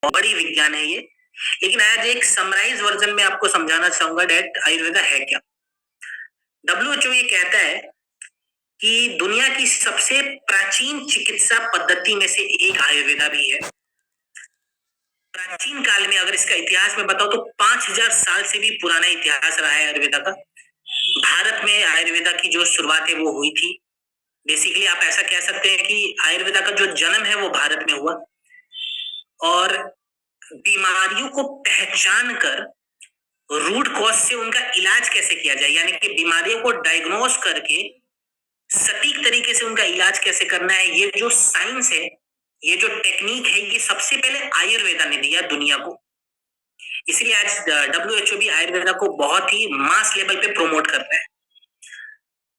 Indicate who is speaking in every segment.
Speaker 1: बड़ी विज्ञान है ये। लेकिन आज एक समराइज वर्जन में आपको समझाना चाहूंगा डेट आयुर्वेदा है क्या। डब्ल्यूएचओ ये कहता है कि दुनिया की सबसे प्राचीन चिकित्सा पद्धति में से एक आयुर्वेदा भी है। प्राचीन काल में अगर इसका इतिहास में बताओ तो 5000 साल से भी पुराना इतिहास रहा है आयुर्वेदा का। भारत में आयुर्वेदा की जो शुरुआत है वो हुई थी। बेसिकली आप ऐसा कह सकते हैं कि आयुर्वेदा का जो जन्म है वो भारत में हुआ, और बीमारियों को पहचान कर रूट कॉज से उनका इलाज कैसे किया जाए, यानी कि बीमारियों को डायग्नोस करके सटीक तरीके से उनका इलाज कैसे करना है, ये जो साइंस है, ये जो टेक्निक है, ये सबसे पहले आयुर्वेदा ने दिया दुनिया को। इसलिए आज डब्ल्यूएचओ भी आयुर्वेदा को बहुत ही मास लेवल पे प्रमोट कर रहा है।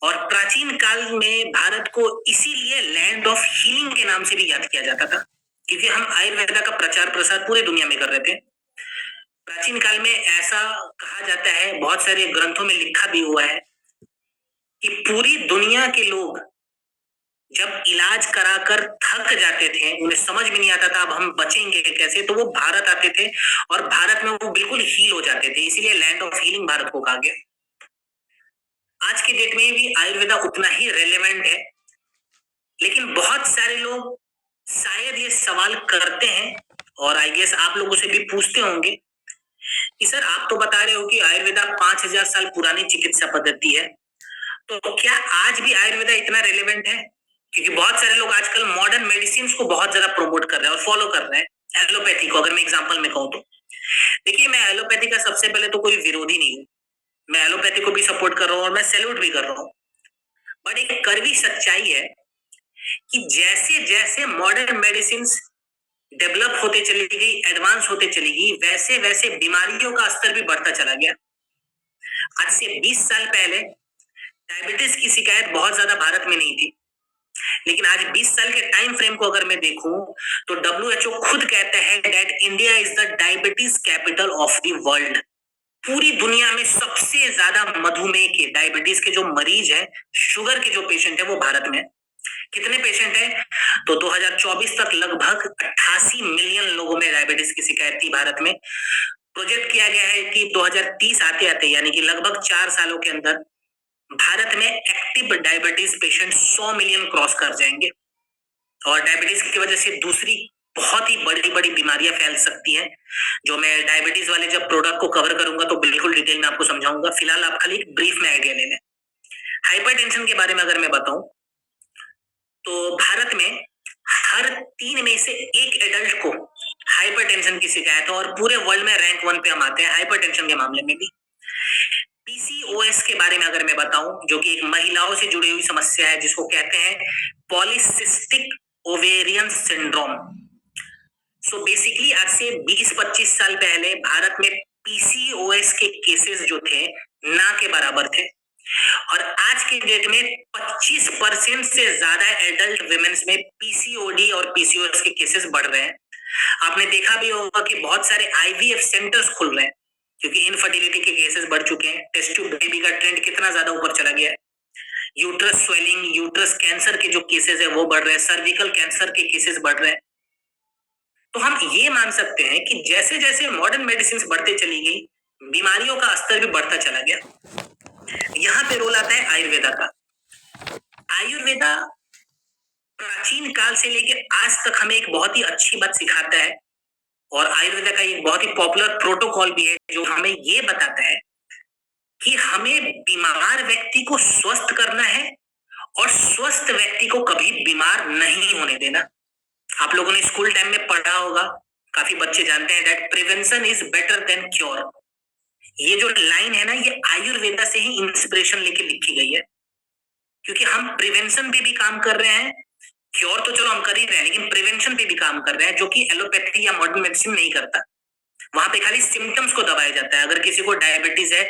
Speaker 1: और प्राचीन काल में भारत को इसीलिए लैंड ऑफ हीलिंग के नाम से भी याद किया जाता था, क्योंकि हम आयुर्वेदा का प्रचार प्रसार पूरे दुनिया में कर रहे थे। प्राचीन काल में ऐसा कहा जाता है, बहुत सारे ग्रंथों में लिखा भी हुआ है कि पूरी दुनिया के लोग जब इलाज कराकर थक जाते थे, उन्हें समझ में नहीं आता था अब हम बचेंगे कैसे, तो वो भारत आते थे और भारत में वो बिल्कुल हील हो जाते थे। इसीलिए लैंड ऑफ हीलिंग भारत को कहा गया। आज के डेट में भी आयुर्वेदा उतना ही रेलेवेंट है, लेकिन बहुत सारे लोग शायद ये सवाल करते हैं, और आई गेस आप लोगों से भी पूछते होंगे कि सर आप तो बता रहे हो कि आयुर्वेदा 5000 साल पुरानी चिकित्सा पद्धति है, तो क्या आज भी आयुर्वेदा इतना रेलेवेंट है? क्योंकि बहुत सारे लोग आजकल मॉडर्न मेडिसिन को बहुत ज्यादा प्रमोट कर रहे हैं और फॉलो कर रहे हैं एलोपैथी को। अगर मैं एग्जांपल में कहूँ तो देखिए, मैं एलोपैथी का सबसे पहले तो कोई विरोधी नहीं हूँ, मैं एलोपैथी को भी सपोर्ट कर रहा हूँ और मैं सैल्यूट भी कर रहा हूँ। बट एक कड़वी सच्चाई है कि जैसे जैसे मॉडर्न मेडिसिन डेवलप होते चली गई, एडवांस होते चली गई, वैसे वैसे बीमारियों का स्तर भी बढ़ता चला गया। आज से 20 साल पहले डायबिटीज की शिकायत बहुत ज्यादा भारत में नहीं थी, लेकिन आज 20 साल के टाइम फ्रेम को अगर मैं देखूं तो डब्ल्यूएचओ खुद कहता है that India is the diabetes capital of the world. पूरी दुनिया में सबसे ज्यादा मधुमेह के, डायबिटीज के जो मरीज है, शुगर के जो पेशेंट है, वो भारत में है। कितने पेशेंट है? तो 2024 तक लगभग 88 मिलियन लोगों में डायबिटीज की शिकायत थी भारत में। प्रोजेक्ट किया गया है कि 2030 आते आते, यानी कि लगभग 4 सालों के अंदर, भारत में active diabetes patient 100 million cross कर जाएंगे। और डायबिटीज की वजह से दूसरी बहुत ही बड़ी बड़ी बीमारियां फैल सकती हैं, जो मैं डायबिटीज वाले जब प्रोडक्ट को कवर करूंगा तो बिल्कुल डिटेल में आपको समझाऊंगा। फिलहाल आप खाली ब्रीफ में आइडिया ले लें। हाइपरटेंशन के बारे में अगर मैं बताऊं तो भारत में हर 3 में से एक एडल्ट को हाइपरटेंशन की शिकायत है, और पूरे वर्ल्ड में रैंक 1 पे हम आते हैं हाइपरटेंशन के मामले में भी। पीसीओएस के बारे में अगर मैं बताऊं, जो कि एक महिलाओं से जुड़ी हुई समस्या है, जिसको कहते हैं polycystic ovarian syndrome. So basically आज से 20-25 साल पहले भारत में पीसीओएस के केसेस जो थे ना के बराबर थे, और आज के डेट में 25% से ज्यादा एडल्ट विमेन्स में पीसीओडी और पीसीओएस के केसेस बढ़ रहे हैं। आपने देखा भी होगा कि बहुत सारे आईवीएफ सेंटर्स खुल रहे हैं, क्योंकि इनफर्टिलिटी के केसेस बढ़ चुके हैं। टेस्ट ट्यूब बेबी का ट्रेंड कितना ज्यादा ऊपर चला गया है। यूट्रस स्वेलिंग, यूट्रस कैंसर के जो केसेस है वो बढ़ रहे हैं, सर्विकल कैंसर के केसेस बढ़ रहे हैं। तो हम ये मान सकते हैं कि जैसे जैसे मॉडर्न मेडिसिन बढ़ते चली गई, बीमारियों का स्तर भी बढ़ता चला गया। यहां पे रोल आता है आयुर्वेदा का। आयुर्वेदा प्राचीन काल से लेकर आज तक हमें एक बहुत ही अच्छी बात सिखाता है, और आयुर्वेदा का एक बहुत ही पॉपुलर प्रोटोकॉल भी है जो हमें ये बताता है कि हमें बीमार व्यक्ति को स्वस्थ करना है और स्वस्थ व्यक्ति को कभी बीमार नहीं होने देना। आप लोगों ने स्कूल टाइम में पढ़ा होगा, काफी बच्चे जानते हैं that prevention is better than cure. ये जो लाइन है ना, ये आयुर्वेदा से ही इंस्पिरेशन लेके लिखी गई है, क्योंकि हम प्रिवेंशन पे भी काम कर रहे हैं। क्योर तो चलो हम कर ही रहे हैं, लेकिन प्रिवेंशन पे भी काम कर रहे हैं, जो कि एलोपैथी या मॉडर्न मेडिसिन नहीं करता। वहां पे खाली सिम्टम्स को दबाया जाता है। अगर किसी को डायबिटीज है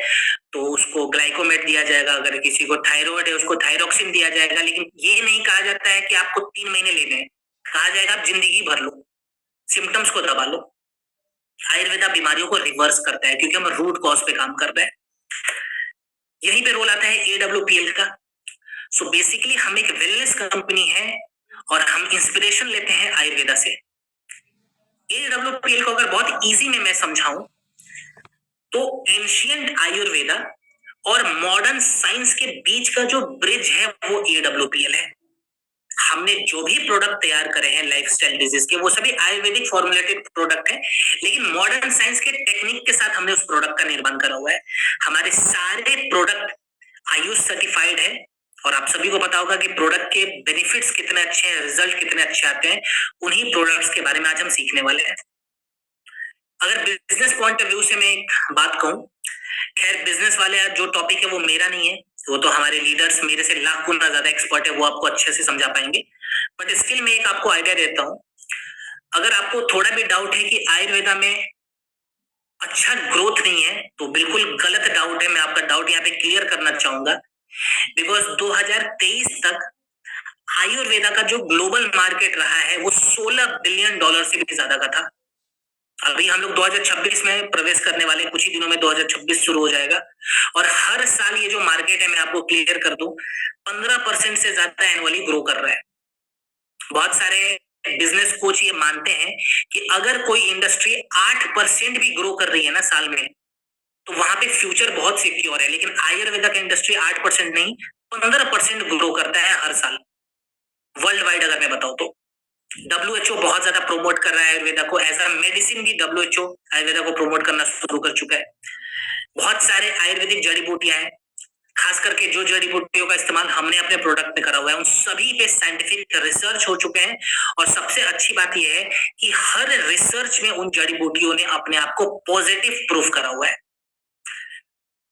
Speaker 1: तो उसको ग्लाइकोमेट दिया जाएगा, अगर किसी को थायराइड है उसको थायरोक्सिन दिया जाएगा, लेकिन ये नहीं कहा जाता है कि आपको 3 महीने लेने हैं। कहा जाएगा आप जिंदगी भर लो, सिम्टम्स को दबा लो। आयुर्वेदा बीमारियों को रिवर्स करता है, क्योंकि हम रूट कॉज पे काम कर रहे हैं। यहीं पे रोल आता है एडब्ल्यूपीएल का। सो बेसिकली हम एक वेलनेस कंपनी है और हम इंस्पिरेशन लेते हैं आयुर्वेदा से। AWPL को अगर बहुत इजी में मैं समझाऊं तो एंशियंट आयुर्वेदा और मॉडर्न साइंस के बीच का जो ब्रिज है वो AWPL है। हमने जो भी प्रोडक्ट तैयार करे हैं लाइफस्टाइल डिजीज के वो सभी आयुर्वेदिक फॉर्मुलेटेड प्रोडक्ट है, लेकिन मॉडर्न साइंस के टेक्निक के साथ हमने उस प्रोडक्ट का निर्माण करा हुआ है। हमारे सारे प्रोडक्ट आयुष सर्टिफाइड है और आप सभी को पता होगा कि प्रोडक्ट के बेनिफिट्स कितने अच्छे हैं, रिजल्ट कितने अच्छे आते हैं। उन्हीं प्रोडक्ट्स के बारे में आज हम सीखने वाले हैं। अगर बिजनेस पॉइंट ऑफ व्यू से मैं एक बात कहूं, खैर बिजनेस वाले जो टॉपिक है वो मेरा नहीं है, वो तो हमारे लीडर्स मेरे से लाख गुना ज्यादा एक्सपर्ट है, वो आपको अच्छे से समझा पाएंगे। बट स्टिल मैं एक आपको आइडिया देता हूं। अगर आपको थोड़ा भी डाउट है कि आयुर्वेदा में अच्छा ग्रोथ नहीं है तो बिल्कुल गलत डाउट है। मैं आपका डाउट यहाँ पे क्लियर करना चाहूंगा, बिकॉज 2023 तक आयुर्वेदा का जो ग्लोबल मार्केट रहा है वो $16 बिलियन से भी ज्यादा का था। अभी हम लोग 2026 में प्रवेश करने वाले, कुछ ही दिनों में 2026 शुरू हो जाएगा और हर साल ये जो मार्केट है, मैं आपको क्लियर कर दूं, 15% से ज्यादा एनुअली ग्रो कर रहा है। बहुत सारे बिजनेस कोच ये मानते हैं कि अगर कोई इंडस्ट्री 8% भी ग्रो कर रही है ना साल में, तो वहां पे फ्यूचर बहुत सिक्योर है। लेकिन आयुर्वेदा का इंडस्ट्री 8% नहीं, 15% ग्रो करता है हर साल वर्ल्ड वाइड। अगर मैं बताऊं तो WHO बहुत ज्यादा प्रोमोट कर रहा है आयुर्वेदा को, एज अ मेडिसिन भी WHO आयुर्वेदा को प्रोमोट करना शुरू कर चुका है। बहुत सारे आयुर्वेदिक जड़ी बूटियां हैं, खास करके जो जड़ी बूटियों का इस्तेमाल हमने अपने प्रोडक्ट में करा हुआ है उन सभी पे साइंटिफिक रिसर्च हो चुके हैं। और सबसे अच्छी बात यह है कि हर रिसर्च में उन जड़ी बूटियों ने अपने आप को पॉजिटिव प्रूफ करा हुआ है।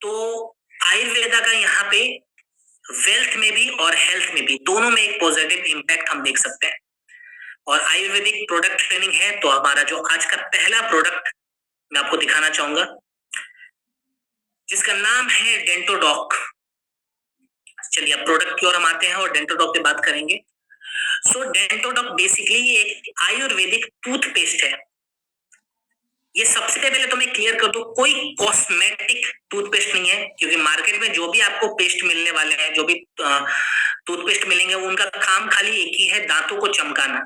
Speaker 1: तो आयुर्वेदा का यहाँ पे वेल्थ में भी और हेल्थ में भी, दोनों में एक पॉजिटिव इंपैक्ट हम देख सकते हैं। और आयुर्वेदिक प्रोडक्ट ट्रेनिंग है, तो हमारा जो आज का पहला प्रोडक्ट मैं आपको दिखाना चाहूंगा, जिसका नाम है डेंटोडॉक। चलिए अब प्रोडक्ट की ओर हम आते हैं और डेंटोडॉक पे बात करेंगे। सो डेंटोडॉक बेसिकली एक आयुर्वेदिक टूथपेस्ट है। ये सबसे पहले तो मैं क्लियर कर दूं, कोई कॉस्मेटिक टूथपेस्ट नहीं है, क्योंकि मार्केट में जो भी आपको पेस्ट मिलने वाले हैं, जो भी टूथपेस्ट मिलेंगे, उनका काम खाली एक ही है, दांतों को चमकाना।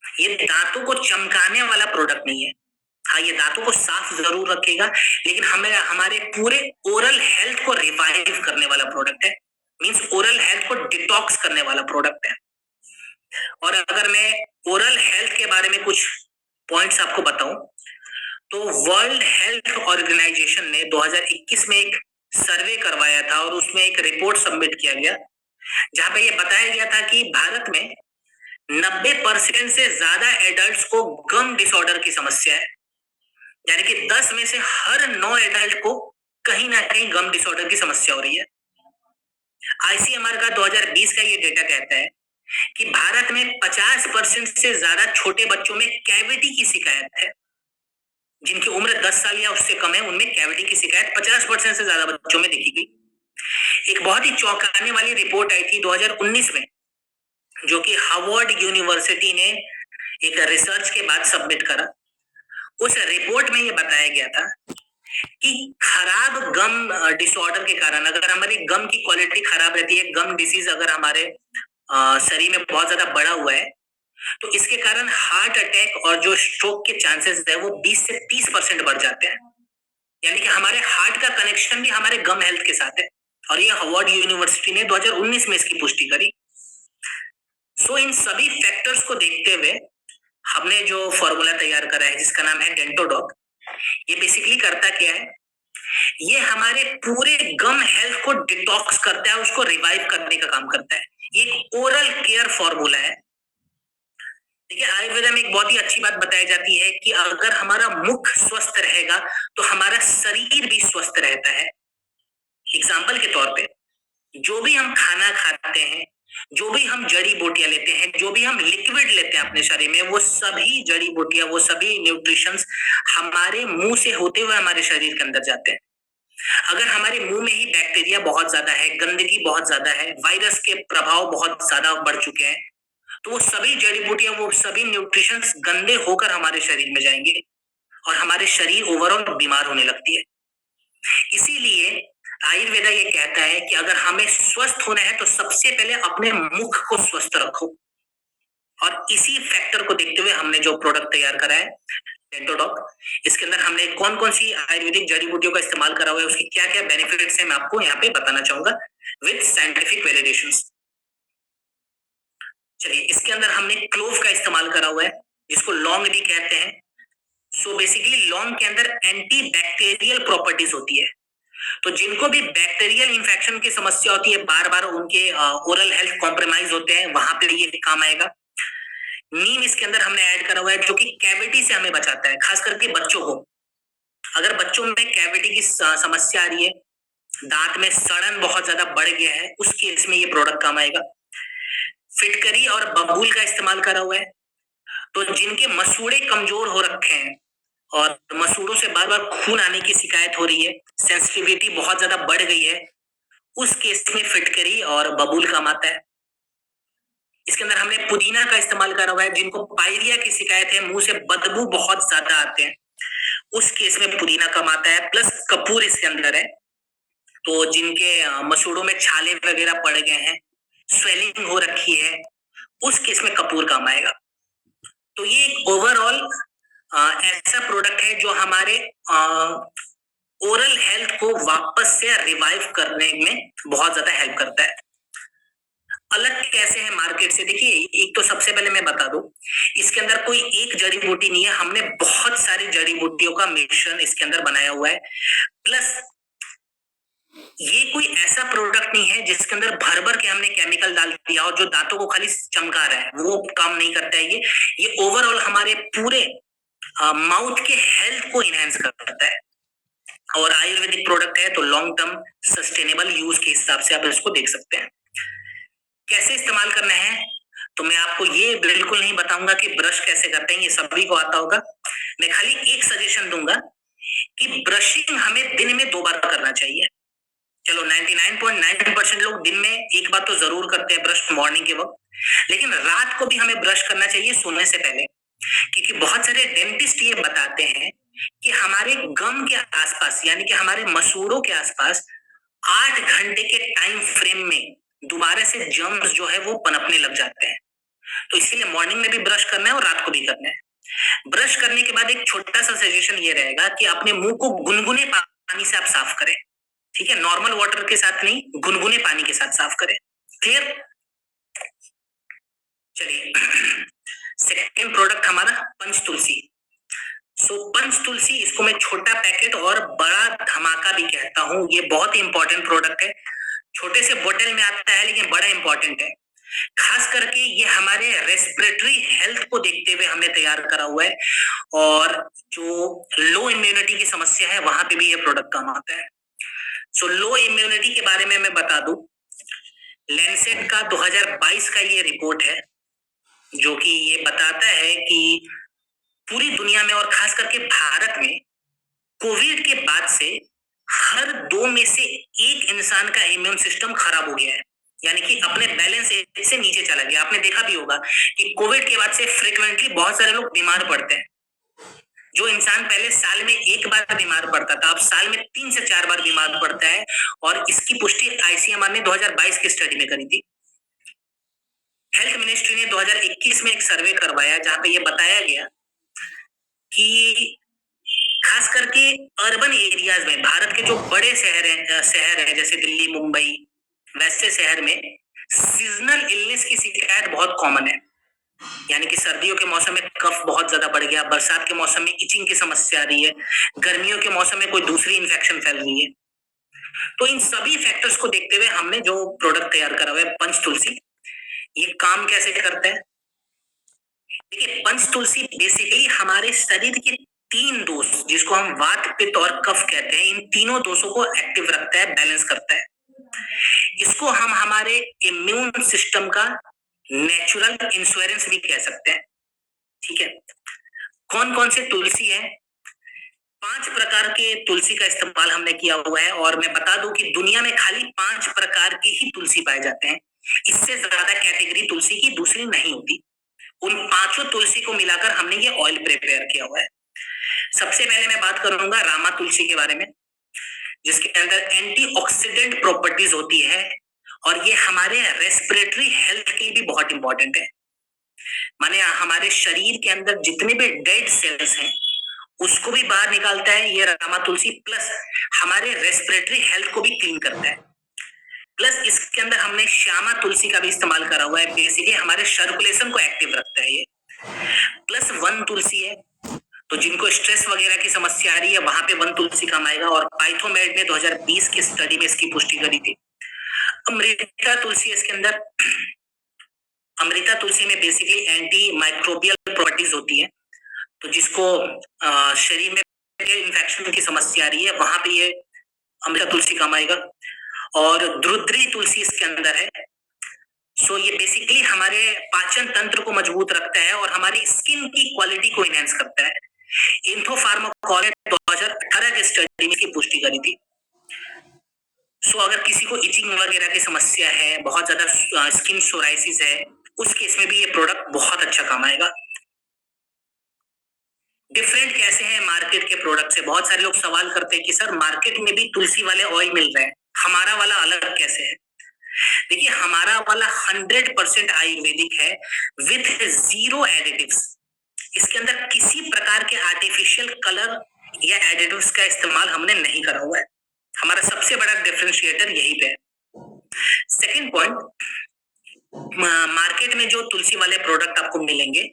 Speaker 1: ये दांतों को चमकाने वाला प्रोडक्ट नहीं है। हाँ, ये दांतों को साफ जरूर रखेगा, लेकिन हमें हमारे पूरे ओरल हेल्थ को रिवाइव करने वाला प्रोडक्ट है। मींस ओरल हेल्थ को डिटॉक्स करने वाला प्रोडक्ट है। और अगर मैं ओरल हेल्थ के बारे में कुछ पॉइंट्स आपको बताऊं, तो वर्ल्ड हेल्थ ऑर्गेनाइजेशन ने 2021 में एक सर्वे करवाया था और उसमें एक रिपोर्ट सबमिट किया गया, जहां पे ये बताया गया था कि भारत में 90% से ज्यादा एडल्ट्स को गम डिसऑर्डर की समस्या है। यानी कि 10 में से हर 9 एडल्ट को कहीं ना कहीं गम डिसऑर्डर की समस्या हो रही है। ICMR का 2020 का ये डेटा कहता है कि भारत में 50% से ज्यादा छोटे बच्चों में कैविटी की शिकायत है। जिनकी उम्र 10 साल या उससे कम है, उनमें कैविटी की शिकायत 50% से ज्यादा बच्चों में देखी गई। एक बहुत ही चौंकाने वाली रिपोर्ट आई थी 2019 में, जो कि हार्वर्ड यूनिवर्सिटी ने एक रिसर्च के बाद सबमिट करा। उस रिपोर्ट में यह बताया गया था कि खराब गम डिसऑर्डर के कारण, अगर हमारी गम की क्वालिटी खराब रहती है, गम डिसीज अगर हमारे शरीर में बहुत ज्यादा बढ़ा हुआ है, तो इसके कारण हार्ट अटैक और जो स्ट्रोक के चांसेस है वो 20 से 30% बढ़ जाते हैं। यानी कि हमारे हार्ट का कनेक्शन भी हमारे गम हेल्थ के साथ है, और ये हार्वर्ड यूनिवर्सिटी ने 2019 में इसकी पुष्टि करी। सो इन सभी फैक्टर्स को देखते हुए हमने जो फॉर्मूला तैयार करा है, जिसका नाम है डेंटोडॉक, ये बेसिकली करता क्या है, ये हमारे पूरे गम हेल्थ को डिटॉक्स करता है, उसको रिवाइव करने का काम करता है। ये एक ओरल केयर फॉर्मूला है। देखिए, आयुर्वेदा में एक बहुत ही अच्छी बात बताई जाती है कि अगर हमारा मुख स्वस्थ रहेगा तो हमारा शरीर भी स्वस्थ रहता है। एग्जाम्पल के तौर पे, जो भी हम खाना खाते हैं, जो भी हम जड़ी बूटियां लेते हैं, जो भी हम लिक्विड लेते हैं अपने शरीर में, वो सभी जड़ी बूटियां, वो सभी न्यूट्रिशंस हमारे मुंह से होते हुए हमारे शरीर के अंदर जाते हैं। अगर हमारे मुंह में ही बैक्टीरिया बहुत ज्यादा है, गंदगी बहुत ज्यादा है, वायरस के प्रभाव बहुत ज्यादा बढ़ चुके हैं, तो वो सभी जड़ी बूटियां, वो सभी न्यूट्रिशंस गंदे होकर हमारे शरीर में जाएंगे और हमारे शरीर ओवरऑल बीमार होने लगती है। इसीलिए आयुर्वेदा ये कहता है कि अगर हमें स्वस्थ होना है तो सबसे पहले अपने मुख को स्वस्थ रखो। और इसी फैक्टर को देखते हुए हमने जो प्रोडक्ट तैयार करा है डेंटोडॉक, इसके अंदर हमने कौन कौन सी आयुर्वेदिक जड़ी बूटियों का इस्तेमाल करा हुआ है, उसकी क्या क्या बेनिफिट्स है, मैं आपको यहाँ पे बताना चाहूंगा विद साइंटिफिक वैलिडेशंस। चलिए, इसके अंदर हमने क्लोव का इस्तेमाल करा हुआ है, जिसको लौंग भी कहते हैं। सो बेसिकली लौंग के अंदर एंटी बैक्टीरियल प्रॉपर्टीज होती है, तो जिनको भी बैक्टीरियल इंफेक्शन की समस्या होती है, बार बार उनके ओरल हेल्थ कॉम्प्रोमाइज होते हैं, वहां पे ये काम आएगा। नीम इसके अंदर हमने ऐड करा हुआ है, जो कि कैविटी से हमें बचाता है, खास करके बच्चों को। अगर बच्चों में कैविटी की समस्या आ रही है, दांत में सड़न बहुत ज्यादा बढ़ गया है, उस केस में ये प्रोडक्ट काम आएगा। फिटकरी और बबूल का इस्तेमाल करा हुआ है, तो जिनके मसूड़े कमजोर हो रखे हैं और मसूड़ों से बार बार खून आने की शिकायत हो रही है, सेंसिटिविटी बहुत ज्यादा बढ़ गई है, उस केस में फिटकरी और बबूल काम आता है। इसके अंदर हमने पुदीना का इस्तेमाल करा हुआ है, जिनको पायरिया की शिकायत है, मुंह से बदबू बहुत ज्यादा आते हैं, उस केस में पुदीना काम आता है। प्लस कपूर इसके अंदर है, तो जिनके मसूड़ों में छाले वगैरह पड़ गए हैं, स्वेलिंग हो रखी है, उस केस में कपूर काम आएगा। तो ये एक ओवरऑल ऐसा प्रोडक्ट है जो हमारे ओरल हेल्थ को वापस से रिवाइव करने में बहुत ज्यादा हेल्प करता है। अलग कैसे है मार्केट से, देखिए एक तो सबसे पहले मैं बता दूं, इसके अंदर कोई एक जड़ी बूटी नहीं है, हमने बहुत सारी जड़ी बूटियों का मिश्रण इसके अंदर बनाया हुआ है। प्लस ये कोई ऐसा प्रोडक्ट नहीं है जिसके अंदर भर भर के हमने केमिकल डाल दिया और जो दांतों को खाली चमका रहा है, वो काम नहीं करता है। ये ओवरऑल हमारे पूरे माउथ के हेल्थ को इनहेंस करता है, और आयुर्वेदिक प्रोडक्ट है तो लॉन्ग टर्म सस्टेनेबल यूज के हिसाब से आप इसको देख सकते हैं। कैसे इस्तेमाल करना है, तो मैं आपको ये बिल्कुल नहीं बताऊंगा कि ब्रश कैसे करते हैं, ये सभी को आता होगा। मैं खाली एक सजेशन दूंगा कि ब्रशिंग हमें दिन में 2 बार करना चाहिए। चलो 99.9% लोग दिन में एक बार तो जरूर करते हैं ब्रश, मॉर्निंग के वक्त, लेकिन रात को भी हमें ब्रश करना चाहिए सोने से पहले, क्योंकि बहुत सारे डेंटिस्ट ये बताते हैं कि हमारे गम के आसपास, यानी कि हमारे मसूड़ों के आसपास 8 घंटे के टाइम फ्रेम में दोबारा से जर्म्स जो है वो पनपने लग जाते हैं। तो इसीलिए मॉर्निंग में भी ब्रश करना है और रात को भी करना है। ब्रश करने के बाद एक छोटा सा सजेशन ये रहेगा कि अपने मुंह को गुनगुने पानी से आप साफ करें, ठीक है, नॉर्मल वाटर के साथ नहीं, गुनगुने पानी के साथ साफ करें। क्लियर? चलिए सेकेंड प्रोडक्ट हमारा पंच तुलसी। पंच तुलसी, इसको मैं छोटा पैकेट और बड़ा धमाका भी कहता हूं, ये बहुत ही इंपॉर्टेंट प्रोडक्ट है। छोटे से बोतल में आता है लेकिन बड़ा इंपॉर्टेंट है, खास करके ये हमारे रेस्पिरेटरी हेल्थ को देखते हुए हमने तैयार करा हुआ है, और जो लो इम्यूनिटी की समस्या है वहां पे भी ये प्रोडक्ट काम आता है। लो इम्यूनिटी के बारे में मैं बता दूं, लैंसेट का 2022 का ये रिपोर्ट है, जो कि ये बताता है कि पूरी दुनिया में और खास करके भारत में कोविड के बाद से हर 2 में से 1 इंसान का इम्यून सिस्टम खराब हो गया है, यानी कि अपने बैलेंस से नीचे चला गया। आपने देखा भी होगा कि कोविड के बाद से फ्रीक्वेंटली बहुत सारे लोग बीमार पड़ते हैं। जो इंसान पहले साल में 1 बार बीमार पड़ता था, अब साल में 3 से 4 बार बीमार पड़ता है, और इसकी पुष्टि आईसीएमआर ने 2022 की स्टडी में करी थी। हेल्थ मिनिस्ट्री ने 2021 में एक सर्वे करवाया जहां पे ये बताया गया कि खास करके अर्बन एरियाज में, भारत के जो बड़े शहर है जैसे दिल्ली, मुंबई, वैसे शहर में सीजनल इलनेस की शिकायत बहुत कॉमन है, यानी कि सर्दियों के मौसम में कफ बहुत ज्यादा बढ़ गया, बरसात के मौसम में इचिंग की समस्या आ रही है, गर्मियों के मौसम में कोई दूसरी इन्फेक्शन फैल रही है। तो इन सभी फैक्टर्स को देखते हुए हमने जो प्रोडक्ट तैयार करा हुआ है पंच तुलसी, ये काम कैसे करता है? देखिए, पंच तुलसी बेसिकली हमारे शरीर के 3 दोष, जिसको हम वात, पित्त और कफ कहते हैं, इन तीनों दोषों को एक्टिव रखता है, बैलेंस करता है। इसको हम हमारे इम्यून सिस्टम का नेचुरल इंश्योरेंस भी कह सकते हैं, ठीक है। कौन कौन से तुलसी है? 5 प्रकार के तुलसी का इस्तेमाल हमने किया हुआ है, और मैं बता दूं कि दुनिया में खाली 5 प्रकार के ही तुलसी पाए जाते हैं, इससे ज्यादा कैटेगरी तुलसी की दूसरी नहीं होती। उन 5 तुलसी को मिलाकर हमने ये ऑयल प्रिपेयर किया हुआ है। सबसे पहले मैं बात करूंगा रामा तुलसी के बारे में, जिसके अंदर एंटीऑक्सीडेंट प्रॉपर्टीज होती है, और ये हमारे रेस्पिरेटरी हेल्थ के लिए भी बहुत इंपॉर्टेंट है। माने हमारे शरीर के अंदर जितने भी डेड सेल्स हैं उसको भी बाहर निकालता है ये रामा तुलसी, प्लस हमारे रेस्पिरेटरी हेल्थ को भी क्लीन करता है। प्लस इसके अंदर हमने श्यामा तुलसी का भी इस्तेमाल करा हुआ है, बेसिकली हमारे सर्कुलेशन को एक्टिव रखता है ये। प्लस वन तुलसी है, तो जिनको स्ट्रेस वगैरह की समस्या आ रही है वहां पे वन तुलसी काम आएगा, और पाइथोमेड ने 2020 की स्टडी में इसकी पुष्टि करी थी। अमृता तुलसी इसके अंदर, अमृता तुलसी में बेसिकली एंटी माइक्रोबियल प्रॉपर्टीज होती है, तो जिसको शरीर में इन्फेक्शन की समस्या आ रही है वहां पे ये अमृता तुलसी काम आएगा। और द्रुद्री तुलसी इसके अंदर है, सो ये बेसिकली हमारे पाचन तंत्र को मजबूत रखता है और हमारी स्किन की क्वालिटी को इनहेंस करता है। इंफो फार्माकोल 2018 के स्टडी में इसकी पुष्टि करी थी। सो अगर किसी को इचिंग वगैरह की समस्या है, बहुत ज्यादा स्किन सोराइसिस है, उस केस में भी ये प्रोडक्ट बहुत अच्छा काम आएगा। डिफरेंट कैसे हैं मार्केट के प्रोडक्ट से? बहुत सारे लोग सवाल करते हैं कि सर मार्केट में भी तुलसी वाले ऑयल मिल रहे हैं, हमारा वाला अलग कैसे है? देखिए हमारा वाला 100% आयुर्वेदिक है विथ जीरो एडिटिव्स। इसके अंदर किसी प्रकार के आर्टिफिशियल कलर या एडिटिव्स का इस्तेमाल हमने नहीं करा हुआ है। हमारा सबसे बड़ा डिफरेंशिएटर यही पे है। सेकंड पॉइंट, मार्केट में जो तुलसी वाले प्रोडक्ट आपको मिलेंगे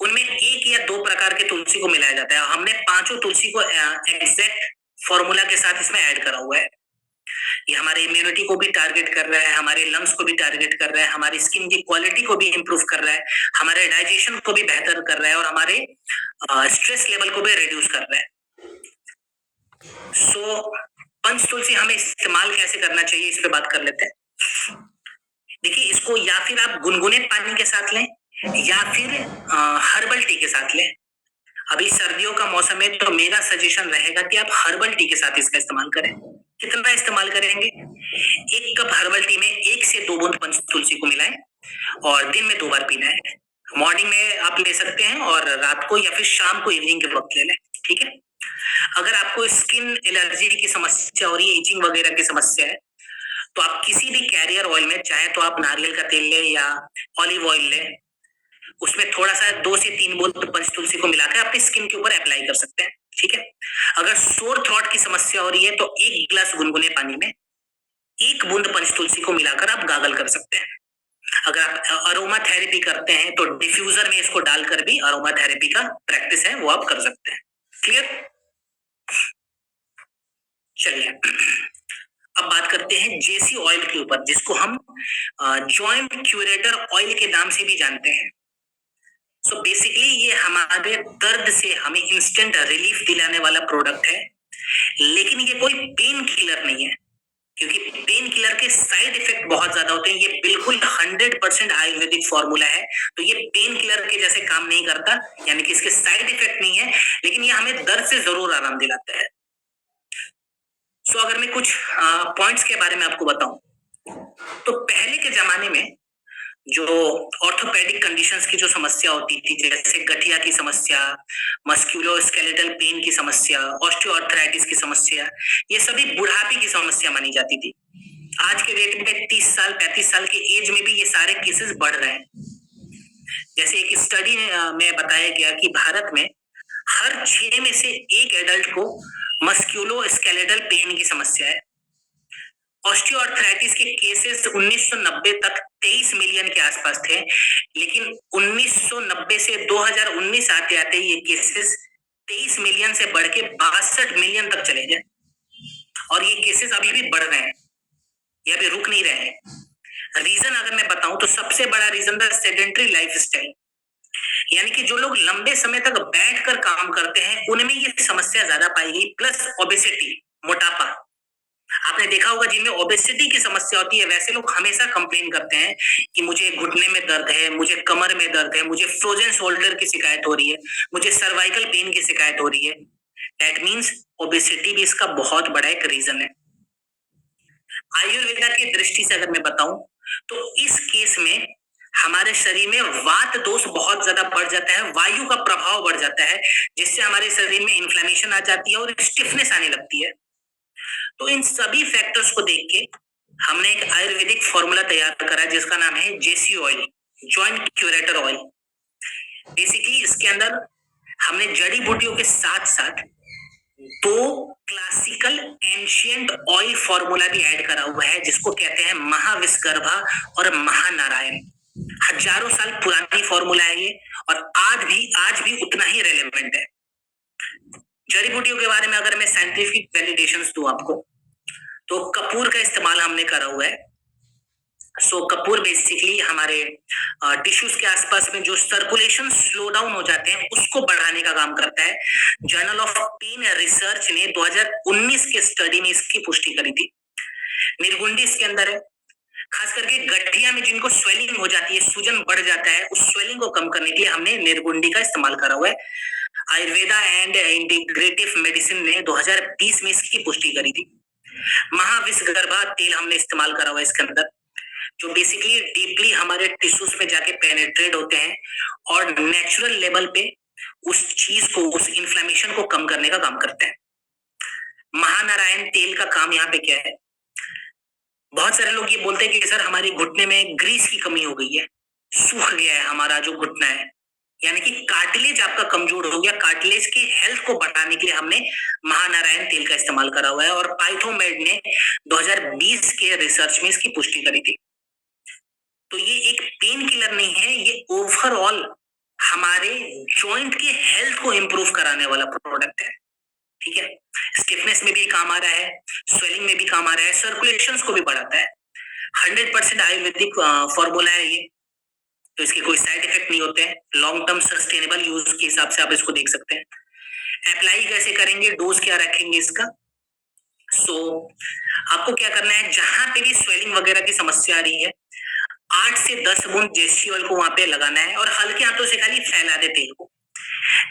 Speaker 1: उनमें एक या दो प्रकार के तुलसी को मिलाया जाता है। हमने पांचों तुलसी को एग्जैक्ट फॉर्मूला के साथ इसमें ऐड करा हुआ है। ये हमारे इम्यूनिटी को भी टारगेट कर रहा है, हमारे लंग्स को भी टारगेट कर रहा है, हमारी स्किन की क्वालिटी को भी इंप्रूव कर रहा है, हमारे डाइजेशन को भी बेहतर कर रहा है और हमारे स्ट्रेस लेवल को भी रिड्यूस कर रहा है। सो पंच तुलसी हमें इस्तेमाल कैसे करना चाहिए इस पे बात कर लेते हैं। देखिए इसको या फिर आप गुनगुने पानी के साथ लें या फिर हर्बल टी के साथ लें। अभी सर्दियों का मौसम है तो मेरा सजेशन रहेगा कि आप हर्बल टी के साथ इसका इस्तेमाल करें। कितना इस्तेमाल करेंगे? 1 कप हर्बल टी में 1 से 2 बूंद पंच तुलसी को मिलाएं और दिन में 2 बार पीना है। मॉर्निंग में आप ले सकते हैं और रात को या फिर शाम को इवनिंग के वक्त ले लें, ठीक है। अगर आपको स्किन एलर्जी की समस्या हो रही है, इचिंग वगैरह की समस्या है, तो आप किसी भी कैरियर ऑयल में, चाहे तो आप नारियल का तेल ले या ऑलिव ऑयल ले, उसमें थोड़ा सा 2 से 3 बूंद पंच तुलसी को मिलाकर अपनी स्किन के ऊपर अप्लाई कर सकते हैं, ठीक है। अगर सोर थ्रोट की समस्या हो रही है तो 1 गिलास गुनगुने पानी में 1 बूंद पंच तुलसी को मिलाकर आप गागल कर सकते हैं। अगर आप अरोमा थेरेपी करते हैं तो डिफ्यूजर में इसको डालकर भी अरोमा थेरेपी का प्रैक्टिस है वो आप कर सकते हैं। क्लियर? चलिए अब बात करते हैं जेसी ऑयल के ऊपर, जिसको हम जॉइंट क्यूरेटर ऑयल के नाम से भी जानते हैं। सो बेसिकली ये हमारे दर्द से हमें इंस्टेंट रिलीफ दिलाने वाला प्रोडक्ट है, लेकिन ये कोई पेन किलर नहीं है, क्योंकि पेन किलर के साइड इफेक्ट बहुत ज्यादा होते हैं। ये बिल्कुल 100% आयुर्वेदिक फॉर्मूला है, तो ये पेन किलर के जैसे काम नहीं करता, यानी कि इसके साइड इफेक्ट नहीं है, लेकिन ये हमें दर्द से जरूर आराम दिलाता है। सो अगर मैं कुछ पॉइंट्स के बारे में आपको बताऊं, तो पहले के जमाने में जो ऑर्थोपेडिक कंडीशंस की जो समस्या होती थी, जैसे गठिया की समस्या, मस्कुलोस्केलेटल पेन की समस्या, ऑस्टियोआर्थराइटिस की समस्या, ये सभी बुढ़ापे की समस्या मानी जाती थी। आज के डेट में 30 साल 35 साल के एज में भी ये सारे केसेस बढ़ रहे हैं। जैसे एक स्टडी में बताया गया कि भारत में हर 6 में से 1 एडल्ट को मस्कुलोस्केलेटल पेन की समस्या है। ऑस्टियोआर्थराइटिस के केसेस 1990 तक 23 मिलियन के आसपास थे, लेकिन 1990 से 2019 आते आते ये केसेस 23 मिलियन से बढ़ के 62 मिलियन तक चले गए, और ये केसेस अभी भी बढ़ रहे हैं, ये अभी रुक नहीं रहे हैं। रीजन अगर मैं बताऊं तो सबसे बड़ा रीजन था सेडेंटरी लाइफस्टाइल, यानी कि जो लोग लंबे समय तक बैठकर काम करते हैं उनमें ये समस्या ज्यादा पाई गई, प्लस ओबेसिटी, मोटापा। आपने देखा होगा जिनमें ओबेसिटी की समस्या होती है वैसे लोग हमेशा कंप्लेन करते हैं कि मुझे घुटने में दर्द है, मुझे कमर में दर्द है, मुझे फ्रोजन शोल्डर की शिकायत हो रही है, मुझे सर्वाइकल पेन की शिकायत हो रही है। दैट मीन्स ओबेसिटी भी इसका बहुत बड़ा एक रीजन है। आयुर्वेदा की दृष्टि से अगर मैं बताऊं तो इस केस में हमारे शरीर में वात दोष बहुत ज्यादा बढ़ जाता है, वायु का प्रभाव बढ़ जाता है, जिससे हमारे शरीर में इन्फ्लेमेशन आ जाती है और स्टिफनेस आने लगती है। तो इन सभी फैक्टर्स को देख के हमने एक आयुर्वेदिक फॉर्मूला तैयार करा जिसका नाम है JC oil, joint curator oil. Basically इसके अंदर हमने जड़ी बूटियों के साथ साथ दो क्लासिकल एंशियंट ऑयल फॉर्मूला भी ऐड करा हुआ है, जिसको कहते हैं महाविस्कर्भा और महानारायण। हजारों साल पुरानी फॉर्मूला है ये, और आज भी उतना ही रेलेवेंट है। जड़ी बूटियों के बारे में अगर मैं साइंटिफिक वैलिडेशंस दूं आपको, तो कपूर का इस्तेमाल हमने करा हुआ है। कपूर बेसिकली हमारे टिश्यूज के आसपास में जो सर्कुलेशन स्लो डाउन हो जाते हैं उसको बढ़ाने का काम करता है। जर्नल ऑफ पेन रिसर्च ने 2019 के स्टडी में इसकी पुष्टि करी थी। निर्गुंडी इसके अंदर है, खास करके गठिया में जिनको स्वेलिंग हो जाती है, सूजन बढ़ जाता है, उस स्वेलिंग को कम करने के लिए हमने निर्गुंडी का इस्तेमाल करा हुआ है। आयुर्वेदा एंड इंटीग्रेटिव मेडिसिन ने 2020 में इसकी पुष्टि करी थी। महाविस्कर्भा तेल हमने इस्तेमाल करा हुआ है इसके अंदर, जो बेसिकली डीपली हमारे टिश्यूज पे जाके पेनिट्रेट होते हैं और नेचुरल लेवल पे उस चीज को, उस इन्फ्लेमेशन को कम करने का काम करते हैं। महानारायण तेल का काम यहाँ पे क्या है? बहुत सारे लोग ये बोलते हैं कि सर हमारे घुटने में ग्रीस की कमी हो गई है, सूख गया है हमारा जो घुटना है, यानी कि कार्टिलेज आपका कमजोर हो गया। कार्टिलेज की हेल्थ को बढ़ाने के लिए हमने महानारायण तेल का इस्तेमाल करा हुआ है, और पाइथोमेड ने 2020 के रिसर्च में इसकी पुष्टि करी थी। तो ये एक पेन किलर नहीं है, ये ओवरऑल हमारे जॉइंट के हेल्थ को इंप्रूव कराने वाला प्रोडक्ट है। ठीक है, स्टिफनेस में भी काम आ रहा है, स्वेलिंग में भी काम आ रहा है, सर्कुलेशंस को भी बढ़ाता है। 100% आयुर्वेदिक फॉर्मूला है ये, तो इसके कोई साइड इफेक्ट नहीं होते हैं। लॉन्ग टर्म सस्टेनेबल यूज के हिसाब से आप इसको देख सकते हैं। अप्लाई कैसे करेंगे, डोज क्या रखेंगे इसका? आपको क्या करना है, जहां पे भी स्वेलिंग वगैरह की समस्या आ रही है, 8 से 10 बूंद जेसी ऑयल को वहां पे लगाना है, और हल्के हाथों से खाली फैला दे तेल को।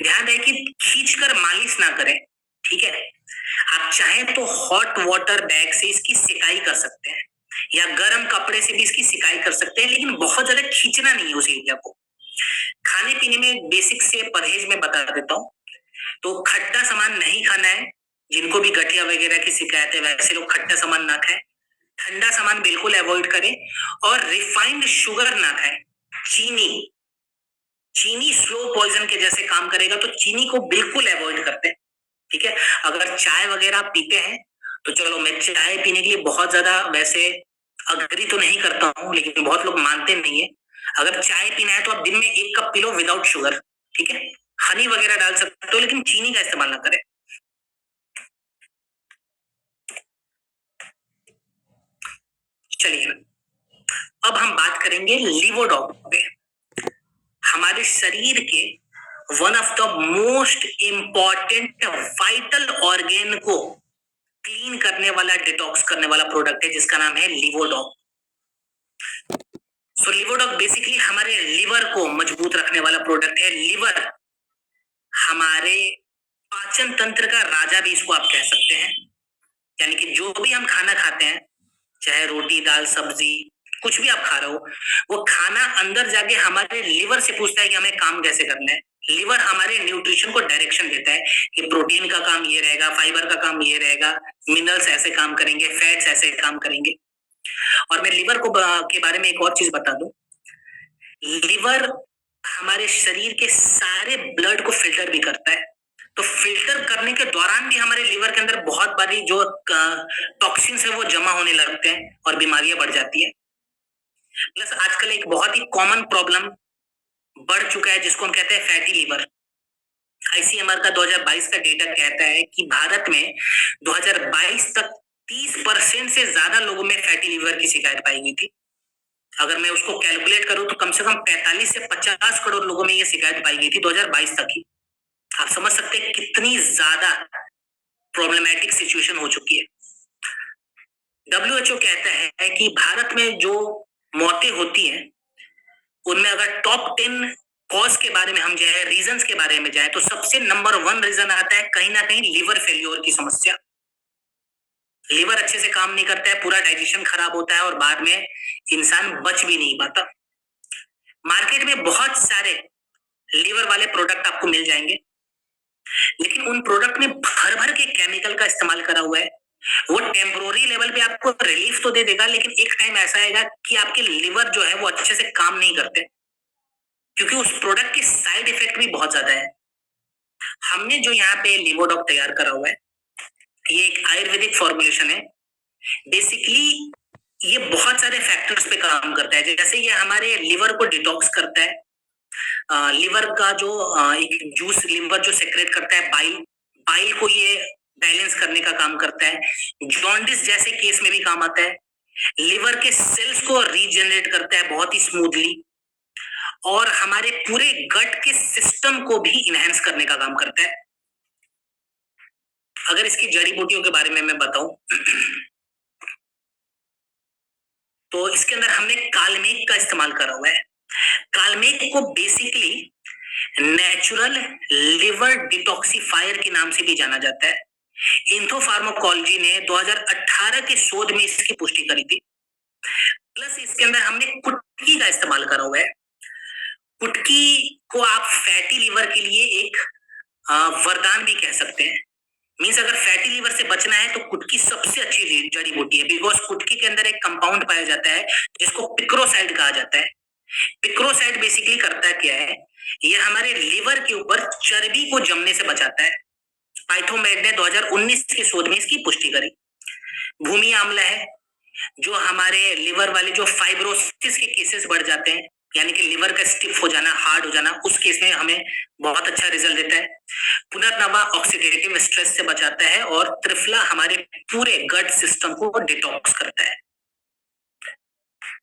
Speaker 1: ध्यान रहे कि खींचकर मालिश ना करें, ठीक है? आप चाहें तो हॉट वाटर बैग से इसकी सिकाई कर सकते हैं, या गर्म कपड़े से भी इसकी सिकाई कर सकते हैं, लेकिन बहुत ज्यादा खींचना नहीं है उस एरिया को। खाने पीने में बेसिक से परहेज में बता देता हूँ, तो खट्टा सामान नहीं खाना है। जिनको भी गठिया वगैरह की शिकायत है, वैसे लोग खट्टा सामान ना खाएं। ठंडा सामान बिल्कुल अवॉइड करें, और रिफाइंड शुगर ना खाएं। चीनी स्लो पॉइजन के जैसे काम करेगा, तो चीनी को बिल्कुल अवॉइड करते हैं। ठीक है, अगर चाय वगैरह आप पीते हैं तो चलो, मैं चाय पीने के लिए बहुत ज्यादा वैसे अग्री तो नहीं करता हूँ, लेकिन बहुत लोग मानते नहीं है। अगर चाय पीना है तो आप दिन में 1 cup P low without sugar, ठीक है? हनी वगैरह डाल सकते हो, लेकिन चीनी का इस्तेमाल ना करें। चलिए, अब हम बात करेंगे लिवोडॉग पे। हमारे शरीर के one of the most important vital organ को क्लीन करने वाला, डिटॉक्स करने वाला प्रोडक्ट है, जिसका नाम है लिवोडॉग। लिवोडॉग बेसिकली हमारे लिवर को मजबूत रखने वाला प्रोडक्ट है। लिवर हमारे पाचन तंत्र का राजा भी इसको आप कह सकते हैं। यानी कि जो भी हम खाना खाते हैं, चाहे रोटी दाल सब्जी कुछ भी आप खा रहे हो, वो खाना अंदर जाके हमारे लिवर से पूछता है कि हमें काम कैसे करना है। लिवर हमारे न्यूट्रिशन को डायरेक्शन देता है कि प्रोटीन का काम ये रहेगा, फाइबर का काम ये रहेगा, मिनरल्स ऐसे काम करेंगे, फैट्स ऐसे काम करेंगे। और मैं लिवर को के बारे में एक और चीज बता दूं, लिवर हमारे शरीर के सारे ब्लड को फिल्टर भी करता है। तो फिल्टर करने के दौरान भी हमारे लिवर के अंदर बहुत बारी जो टॉक्सिन्स है वो जमा होने लगते हैं और बीमारियां बढ़ जाती है। प्लस आजकल एक बहुत ही कॉमन प्रॉब्लम बढ़ चुका है, जिसको हम कहते हैं फैटी लिवर। आईसीएमआर का 2022 का डेटा कहता है कि भारत में 2022 तक 30% से ज्यादा लोगों में फैटी लिवर की शिकायत पाई गई थी। अगर मैं उसको कैलकुलेट करूं तो कम से कम 45 से 50 करोड़ लोगों में यह शिकायत पाई गई थी 2022 तक ही। आप समझ सकते हैं कितनी ज्यादा प्रॉब्लमेटिक सिचुएशन हो चुकी है। डब्ल्यूएचओ कहता है कि भारत में जो मौतें होती हैं, उनमें अगर टॉप 10 कॉज के बारे में हम जाए, रीजंस के बारे में जाए, तो सबसे नंबर 1 रीजन आता है कहीं ना कहीं लिवर फेल्योर की समस्या। लिवर अच्छे से काम नहीं करता है, पूरा डाइजेशन खराब होता है, और बाद में इंसान बच भी नहीं पाता। मार्केट में बहुत सारे लिवर वाले प्रोडक्ट आपको मिल जाएंगे, लेकिन उन प्रोडक्ट में भर भर के केमिकल का इस्तेमाल करा हुआ है। वो टेम्पोररी लेवल पे आपको रिलीफ तो दे देगा, लेकिन एक टाइम ऐसा आएगा कि आपके लिवर जो है वो अच्छे से काम नहीं करते। क्योंकि उस प्रोडक्ट के साइड इफेक्ट भी बहुत ज्यादा है। हमने जो यहाँ पे लिवोडॉक तैयार करा हुआ है, ये एक आयुर्वेदिक फॉर्मुलेशन है। बेसिकली ये बहुत सारे फैक्टर्स पे काम करता है। जैसे ये हमारे लिवर को डिटॉक्स करता है। लिवर का जो एक जूस लिवर जो सेक्रेट करता है, बाइल बाइल को ये बैलेंस करने का काम करता है। जॉन्डिस जैसे केस में भी काम आता है। लिवर के सेल्स को रीजनरेट करता है बहुत ही स्मूथली, और हमारे पूरे गट के सिस्टम को भी इनहेंस करने का काम करता है। अगर इसकी जड़ी बूटियों के बारे में मैं बताऊं तो इसके अंदर हमने कालमेघ का इस्तेमाल करा हुआ है। कालमेघ को बेसिकली नेचुरल लिवर डिटॉक्सिफायर के नाम से भी जाना जाता है। इंथोफार्माकोलॉजी ने 2018 के शोध में इसकी पुष्टि करी थी। प्लस इसके अंदर हमने कुटकी का इस्तेमाल करा हुआ है। कुटकी को आप फैटी लिवर के लिए एक वरदान भी कह सकते हैं। मीन्स अगर फैटी लिवर से बचना है तो कुटकी सबसे अच्छी जड़ी बूटी है, बिकॉज कुटकी के अंदर एक कंपाउंड पाया जाता है जिसको पिक्रोसाइड कहा जाता है। पिक्रोसाइड बेसिकली करता क्या है, ये हमारे लिवर के ऊपर चर्बी को जमने से बचाता है। पाइथोमेड ने 2019 के शोध में इसकी पुष्टि करी। भूमि आंवला है, जो हमारे लिवर वाले जो फाइब्रोसिस के केसेस बढ़ जाते हैं, यानी कि लिवर का स्टिफ हो जाना, हार्ड हो जाना, उस केस में हमें बहुत अच्छा रिजल्ट देता है। पुनर्नवा ऑक्सीडेटिव स्ट्रेस से बचाता है, और त्रिफला हमारे पूरे गट सिस्टम को डिटॉक्स करता है।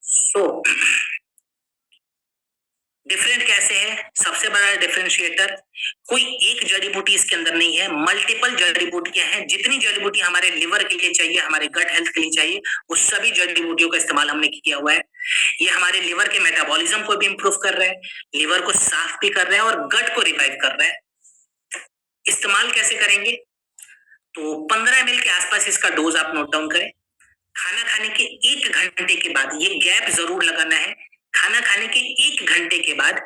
Speaker 1: सो डिफरेंट कैसे है? सबसे बड़ा डिफरेंशिएटर, कोई एक जड़ी बूटी इसके अंदर नहीं है, मल्टीपल जड़ी बूटियां हैं। जितनी जड़ी बूटी हमारे लिवर के लिए चाहिए, हमारे गट हेल्थ के लिए चाहिए, वो सभी जड़ी बूटियों का इस्तेमाल हमने किया हुआ है। ये हमारे लिवर के मेटाबॉलिज्म को भी इंप्रूव कर रहा है, लिवर को साफ भी कर रहा है, और गट को रिवाइव कर रहा है। इस्तेमाल कैसे करेंगे? तो 15 ml के आसपास इसका डोज आप नोट डाउन करें। खाना खाने के 1 घंटे के बाद, ये गैप जरूर लगाना है, खाना खाने के 1 घंटे के बाद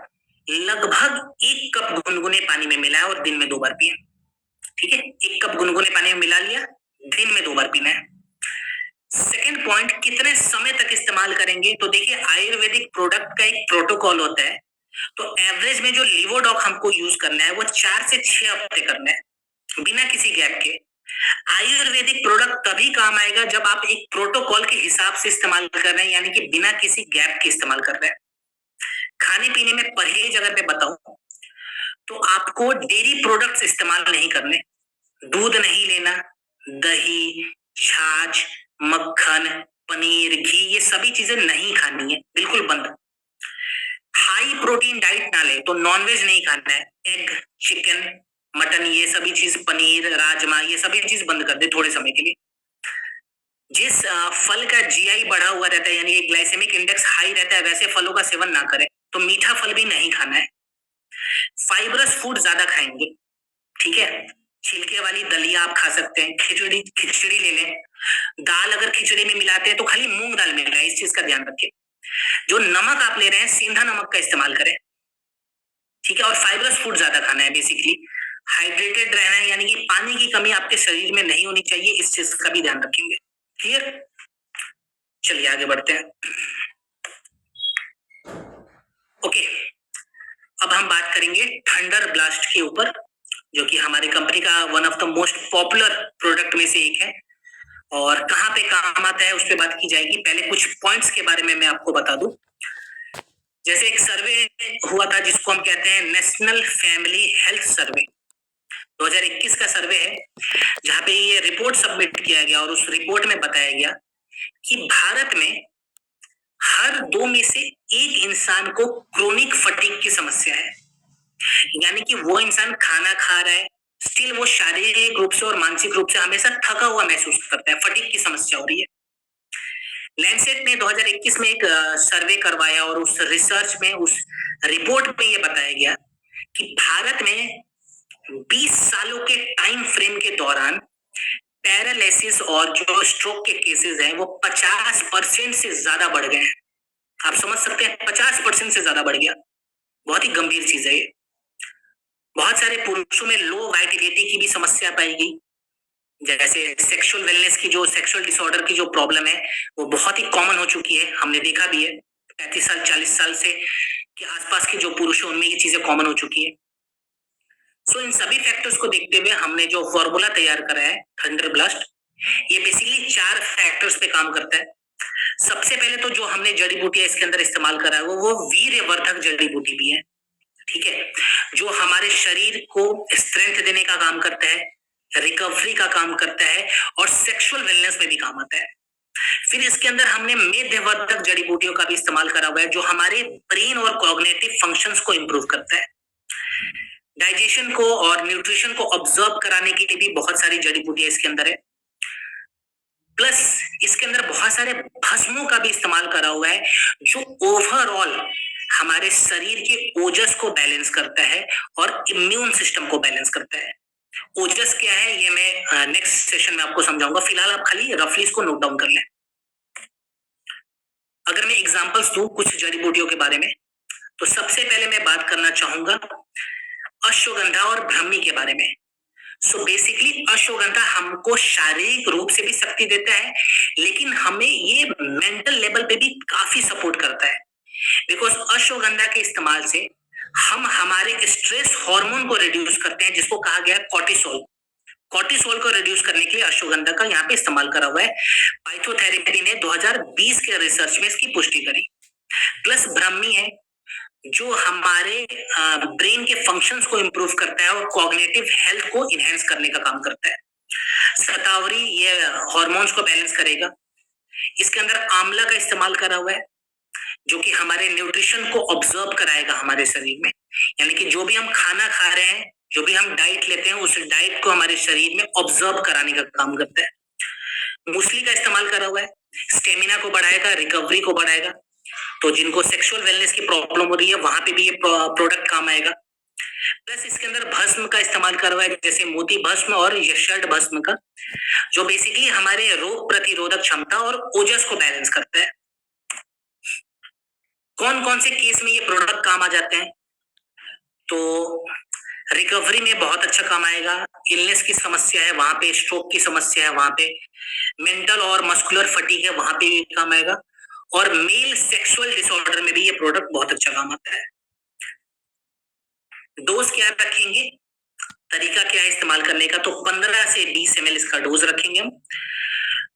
Speaker 1: लगभग 1 कप गुनगुने पानी में मिलाएं और दिन में 2 बार पिए। ठीक है, 1 कप गुनगुने पानी में मिला लिया, दिन में 2 बार पीना है। सेकेंड पॉइंट, कितने समय तक इस्तेमाल करेंगे? तो देखिए, आयुर्वेदिक प्रोडक्ट का एक प्रोटोकॉल होता है। तो एवरेज में जो लिवोडॉक हमको यूज करना है वो 4 से 6 हफ्ते करना है, बिना किसी गैप के। आयुर्वेदिक प्रोडक्ट तभी काम आएगा जब आप एक प्रोटोकॉल के हिसाब से इस्तेमाल कर रहे हैं, यानी कि बिना किसी गैप के इस्तेमाल कर रहे हैं। खाने पीने में परहेज अगर मैं बताऊं तो आपको डेयरी प्रोडक्ट्स इस्तेमाल नहीं करने, दूध नहीं लेना, दही, छाछ, मक्खन, पनीर, घी, ये सभी चीजें नहीं खानी है, बिल्कुल बंद। हाई प्रोटीन डाइट ना ले, तो नॉनवेज नहीं खाना है, एग, चिकन, मटन, ये सभी चीज, पनीर, राजमा, ये सभी चीज बंद कर दे थोड़े समय के लिए। जिस फल का जीआई बढ़ा हुआ रहता है, यानी कि ग्लाइसेमिक इंडेक्स हाई रहता है, वैसे फलों का सेवन ना करें। तो मीठा फल भी नहीं खाना है। फाइबरस फूड ज्यादा खाएंगे, ठीक है, छिलके वाली दलिया आप खा सकते हैं, खिचड़ी खिचड़ी ले लें। दाल अगर खिचड़ी में मिलाते हैं तो खाली मूंग दाल मिल रहा है, इस चीज का ध्यान रखें। जो नमक आप ले रहे हैं, सेंधा नमक का इस्तेमाल करें, ठीक है। और फाइबरस फूड ज्यादा खाना है, बेसिकली हाइड्रेटेड रहना है, यानी कि पानी की कमी आपके शरीर में नहीं होनी चाहिए, इस चीज का भी ध्यान रखेंगे। क्लियर? चलिए आगे बढ़ते हैं। ओके, अब हम बात करेंगे थंडर ब्लास्ट के ऊपर, जो कि हमारी कंपनी का one of the most popular product में से एक है, और कहाँ पे काम आता है उस पर बात की जाएगी। पहले कुछ पॉइंट्स के बारे में मैं आपको बता दूं। जैसे एक सर्वे हुआ था जिसको हम कहते हैं नेशनल फैमिली हेल्थ सर्वे, 2021 का सर्वे है, जहां पे ये रिपोर्ट सबमिट किया गया, और उस रिपोर्ट में बताया गया कि भारत में हर 2 में से 1 इंसान को क्रोनिक फटीग की समस्या है। यानी कि वो इंसान खाना खा रहा है, स्टिल वो शारीरिक रूप से और मानसिक रूप से हमेशा थका हुआ महसूस करता है, फटीग की समस्या हो रही है। लैंसेट ने 2021 में एक सर्वे करवाया, और उस रिसर्च में, उस रिपोर्ट में ये बताया गया कि भारत में 20 सालों के टाइम फ्रेम के दौरान पैरालिसिस और जो स्ट्रोक के केसेस हैं वो 50% से ज्यादा बढ़ गए हैं। आप समझ सकते हैं, 50% से ज्यादा बढ़ गया। बहुत ही गंभीर चीज है ये। बहुत सारे पुरुषों में लो वाइटिलिटी की भी समस्या पाई गई। जैसे सेक्सुअल वेलनेस की, जो सेक्सुअल डिसऑर्डर की जो प्रॉब्लम है, वो बहुत ही कॉमन हो चुकी है, हमने देखा भी है। 35 साल 40 साल से कि आसपास के जो पुरुष हैं उनमें ये चीजें कॉमन हो चुकी है। सो इन सभी फैक्टर्स को देखते हुए हमने जो फॉर्मूला तैयार करा है थंडर ब्लास्ट, ये बेसिकली 4 फैक्टर्स पे काम करता है। सबसे पहले तो जो हमने जड़ी बूटियां इसके अंदर इस्तेमाल करा है वो वीर्यवर्धक जड़ी बूटी भी है, ठीक है, जो हमारे शरीर को स्ट्रेंथ देने का काम करता है, रिकवरी का काम करता है और सेक्सुअल वेलनेस में भी काम आता है। फिर इसके अंदर हमने मेध्यवर्धक जड़ी बूटियों का भी इस्तेमाल करा हुआ है जो हमारे ब्रेन और कॉग्निटिव फंक्शंस को इंप्रूव करता है। डाइजेशन को और न्यूट्रिशन को ऑब्जर्व कराने के लिए भी बहुत सारी जड़ी बूटियां इसके अंदर है। प्लस इसके अंदर बहुत सारे भस्मों का भी इस्तेमाल करा हुआ है जो ओवरऑल हमारे शरीर के ओजस को बैलेंस करता है और इम्यून सिस्टम को बैलेंस करता है। ओजस क्या है ये मैं नेक्स्ट सेशन में आपको समझाऊंगा, फिलहाल आप खाली रफली इसको नोट डाउन कर लें। अगर मैं एग्जांपल्स दूं कुछ जड़ी बूटियों के बारे में, तो सबसे पहले मैं बात करना चाहूंगा अश्वगंधा और ब्राह्मी के बारे में। सो बेसिकली अश्वगंधा हमको शारीरिक रूप से भी शक्ति देता है, लेकिन हमें ये मेंटल लेवल पे भी काफी सपोर्ट करता है। बिकॉज अश्वगंधा के इस्तेमाल से हम हमारे स्ट्रेस हार्मोन को रिड्यूस करते हैं जिसको कहा गया है कॉर्टिसोल। कॉर्टिसोल को रिड्यूस करने के लिए अश्वगंधा का यहाँ पे इस्तेमाल करा हुआ है। पाइथोथेरेपी ने 2020 के रिसर्च में इसकी पुष्टि करी। प्लस ब्राह्मी है जो हमारे ब्रेन के फंक्शंस को इंप्रूव करता है और कॉग्निटिव हेल्थ को इनहेंस करने का काम करता है। शतावरी ये हार्मोन्स को बैलेंस करेगा। इसके अंदर आंवला का इस्तेमाल करा हुआ है जो कि हमारे न्यूट्रिशन को ऑब्जर्व कराएगा हमारे शरीर में, यानी कि जो भी हम खाना खा रहे हैं, जो भी हम डाइट लेते हैं, उस डाइट को हमारे शरीर में ऑब्जर्व कराने का काम करता है। मूसली का इस्तेमाल करा हुआ है, स्टेमिना को बढ़ाएगा, रिकवरी को बढ़ाएगा। तो जिनको सेक्सुअल वेलनेस की प्रॉब्लम हो रही है वहां पे भी ये प्रोडक्ट काम आएगा। प्लस इसके अंदर भस्म का इस्तेमाल करा हुआ है जैसे मोती भस्म और यक्षड भस्म का, जो बेसिकली हमारे रोग प्रतिरोधक क्षमता और ओजस को बैलेंस करता है। कौन कौन से केस में ये प्रोडक्ट काम आ जाते हैं? तो रिकवरी में बहुत अच्छा काम आएगा। इलनेस की समस्या है वहां पे, स्ट्रोक की समस्या है वहां पे, मेंटल और मस्कुलर फटीग है वहां पे भी काम आएगा, और मेल सेक्सुअल डिसऑर्डर में भी ये प्रोडक्ट बहुत अच्छा काम आता है। डोज क्या रखेंगे, तरीका क्या है इस्तेमाल करने का? तो 15 से 20 ml इसका डोज रखेंगे हम।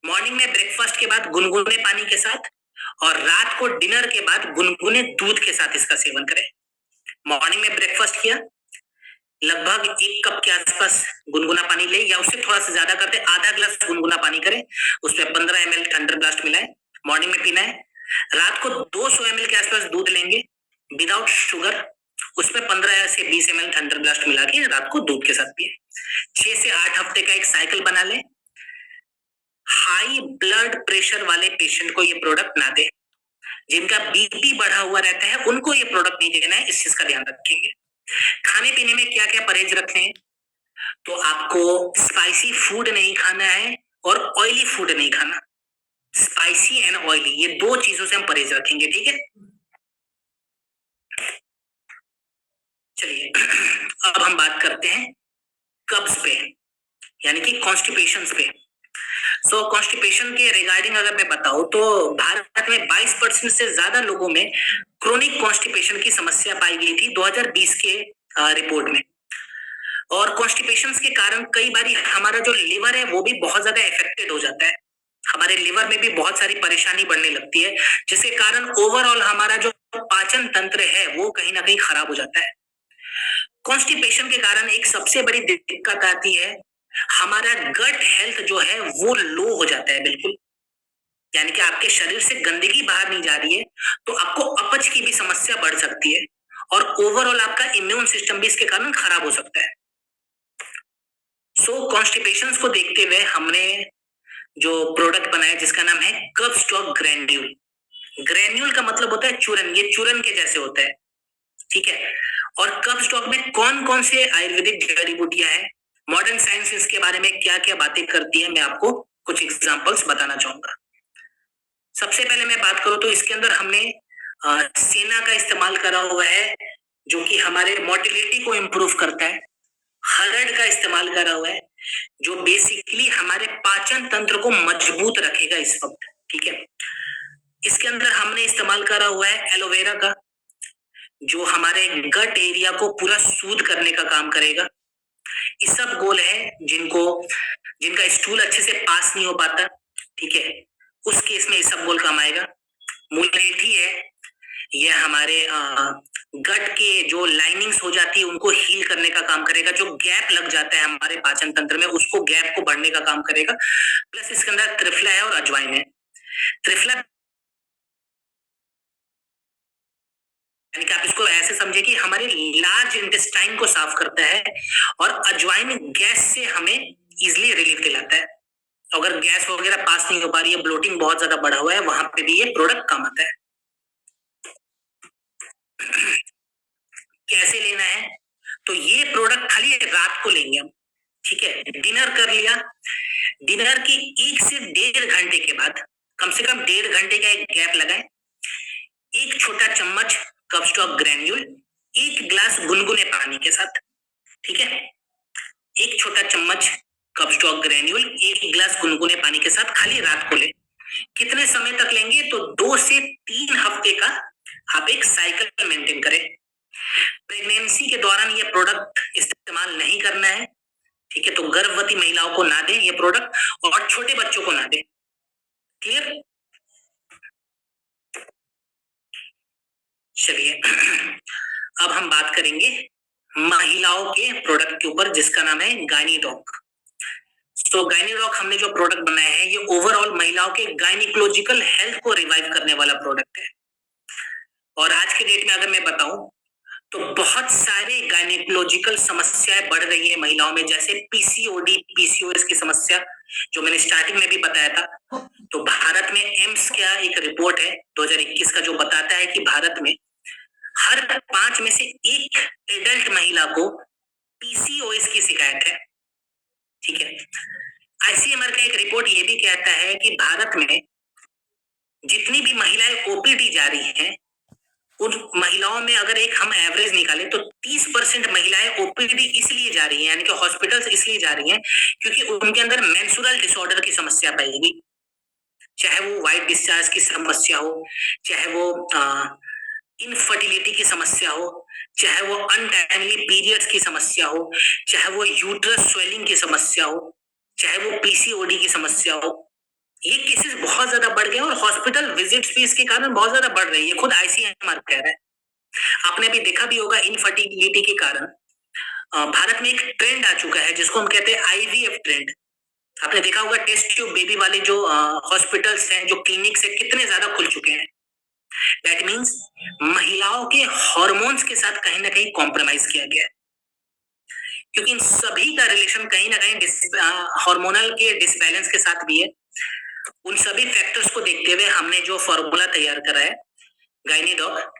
Speaker 1: मॉर्निंग में ब्रेकफास्ट के बाद गुनगुने पानी के साथ, और रात को डिनर के बाद गुनगुने दूध के साथ इसका सेवन करें। मॉर्निंग में ब्रेकफास्ट किया, लगभग 1 कप के आसपास गुनगुना पानी ले, या उससे थोड़ा सा ज्यादा करते आधा ग्लास गुनगुना पानी करें, उसमें 15 ml थंडर ब्लास्ट मिलाएं, मॉर्निंग में पीना है। रात को 200 ml के आसपास दूध लेंगे विदाउट शुगर, उसमें 15 से 20 ml थंडर ब्लास्ट मिला के रात को दूध के साथ पिए। 6 से 8 हफ्ते का एक साइकिल बना लें। हाई ब्लड प्रेशर वाले पेशेंट को ये प्रोडक्ट ना दे, जिनका बीपी बढ़ा हुआ रहता है उनको ये प्रोडक्ट नहीं देना है, इस चीज का ध्यान रखेंगे। खाने पीने में क्या क्या परहेज रखने हैं? तो आपको स्पाइसी फूड नहीं खाना है और ऑयली फूड नहीं खाना। स्पाइसी एंड ऑयली ये 2 चीजों से हम परहेज रखेंगे, ठीक है। चलिए अब हम बात करते हैं कब्ज पे, यानी कि कॉन्स्टिपेशन पे। सो कॉन्स्टिपेशन के रिगार्डिंग अगर मैं बताऊं तो भारत में 22% से ज्यादा लोगों में क्रोनिक कॉन्स्टिपेशन की समस्या पाई गई थी 2020 के रिपोर्ट में। और कॉन्स्टिपेशन के कारण कई बार हमारा जो लिवर है वो भी बहुत ज्यादा इफेक्टेड हो जाता है। हमारे लिवर में भी बहुत सारी परेशानी बढ़ने लगती है, जिसके कारण ओवरऑल हमारा जो पाचन तंत्र है वो कहीं ना कहीं खराब हो जाता है। कॉन्स्टिपेशन के कारण एक सबसे बड़ी दिक्कत आती है, हमारा गट हेल्थ जो है वो लो हो जाता है बिल्कुल, यानी कि आपके शरीर से गंदगी बाहर नहीं जा रही है तो आपको अपच की भी समस्या बढ़ सकती है, और ओवरऑल आपका इम्यून सिस्टम भी इसके कारण खराब हो सकता है। सो कॉन्स्टिपेशन को देखते हुए हमने जो प्रोडक्ट बनाया जिसका नाम है कब स्टॉक ग्रैन्यूल। ग्रैन्यूल का मतलब होता है चूरन, ये चूरन के जैसे होता है, ठीक है। और कब स्टॉक में कौन कौन से आयुर्वेदिक जड़ी बूटियां हैं, मॉडर्न साइंस इसके बारे में क्या क्या बातें करती है, मैं आपको कुछ एग्जांपल्स बताना चाहूंगा। सबसे पहले मैं बात करूं तो इसके अंदर हमने सेना का इस्तेमाल करा हुआ है जो कि हमारे मोटिलिटी को इंप्रूव करता है। हरड़ का इस्तेमाल करा हुआ है जो बेसिकली हमारे पाचन तंत्र को मजबूत रखेगा इस वक्त, ठीक है। इसके अंदर हमने इस्तेमाल करा हुआ है एलोवेरा का, जो हमारे गट एरिया को पूरा सूद करने का काम करेगा। ये सब गोल है जिनका स्टूल अच्छे से पास नहीं हो पाता, ठीक है, उस केस में ये सब गोल काम आएगा। मोलिटी है, ये हमारे गट के जो लाइनिंग्स हो जाती है उनको हील करने का काम करेगा। जो गैप लग जाता है हमारे पाचन तंत्र में, उसको गैप को भरने का काम करेगा। प्लस इसके अंदर त्रिफला है और अजवाइन है। त्रिफला यानी कि आप इसको ऐसे समझे कि हमारे लार्ज इंटेस्टाइन को साफ करता है, और अजवाइन गैस से हमें इजिली रिलीफ दिलाता है। अगर गैस वगैरह पास नहीं हो पा रही है, ब्लोटिंग बहुत ज्यादा बढ़ा हुआ है, वहां पे भी ये प्रोडक्ट काम आता है। कैसे लेना है? तो ये प्रोडक्ट खाली रात को लेंगे हम, ठीक है। डिनर कर लिया, डिनर की 1 से 1.5 घंटे के बाद, कम से कम 1.5 घंटे का एक गैप लगाए, एक छोटा चम्मच कपस्टॉक ग्रेन्यूल 1 गिलास गुनगुने पानी के साथ, ठीक है। एक छोटा चम्मच कपस्टॉक ग्रेन्यूल 1 गिलास गुनगुने पानी के साथ खाली रात को ले। कितने समय तक लेंगे? तो 2 से 3 हफ्ते का आप एक साइकिल मेंटेन करें। प्रेगनेंसी के दौरान ये प्रोडक्ट इस्तेमाल नहीं करना है, ठीक है। तो गर्भवती महिलाओं को ना दें ये प्रोडक्ट, और छोटे बच्चों को ना दें। क्लियर? चलिए अब हम बात करेंगे महिलाओं के प्रोडक्ट के ऊपर, जिसका नाम है गायनीडॉक। तो गायनीडॉक हमने जो प्रोडक्ट बनाया है, ये ओवरऑल महिलाओं के गायनिकोलॉजिकल हेल्थ को रिवाइव करने वाला प्रोडक्ट है। और आज के डेट में अगर मैं बताऊं तो बहुत सारे गायनिकोलॉजिकल समस्याएं बढ़ रही है महिलाओं में, जैसे पीसीओडी, पीसीओएस की समस्या, जो मैंने स्टार्टिंग में भी बताया था। तो भारत में एम्स का एक रिपोर्ट है 2021 का, जो बताता है कि भारत में हर 5 में से 1 एडल्ट महिला को पीसीओएस की शिकायत है, ठीक है। आईसीएमआर का एक रिपोर्ट ये भी कहता है कि भारत में जितनी भी महिलाएं ओपीडी जा रही हैं, उन महिलाओं में अगर एक हम एवरेज निकालें तो 30% महिलाएं ओपीडी इसलिए जा रही हैं, यानी कि हॉस्पिटल इसलिए जा रही हैं क्योंकि उनके अंदर मेंस्ट्रुअल डिसऑर्डर की समस्या पाई गई। चाहे वो व्हाइट डिस्चार्ज की समस्या हो, चाहे वो इनफर्टिलिटी की समस्या हो, चाहे वो अनटाइमली पीरियड्स की समस्या हो, चाहे वो यूट्रस स्वेलिंग की समस्या हो, चाहे वो पीसीओडी की समस्या हो, ये केसेस बहुत ज्यादा बढ़ गए और हॉस्पिटल विजिट्स भी इसके कारण बहुत ज्यादा बढ़ रही है। खुद आईसीएमआर कह रहा है। आपने भी देखा भी होगा, इनफर्टिलिटी के कारण भारत में एक ट्रेंड आ चुका है जिसको हम कहते हैं आईवीएफ ट्रेंड। आपने देखा होगा टेस्ट ट्यूब बेबी वाले जो हॉस्पिटल्स हैं, जो क्लिनिक्स हैं, कितने ज्यादा खुल चुके हैं। दैट मीन्स महिलाओं के हॉर्मोन्स के साथ कहीं ना कहीं कॉम्प्रोमाइज किया गया है, क्योंकि इन सभी का रिलेशन कहीं ना कहीं हार्मोनल के डिसबैलेंस के साथ भी है। उन सभी फैक्टर्स को देखते हुए हमने जो फॉर्मूला तैयार करा है गायनीडॉक,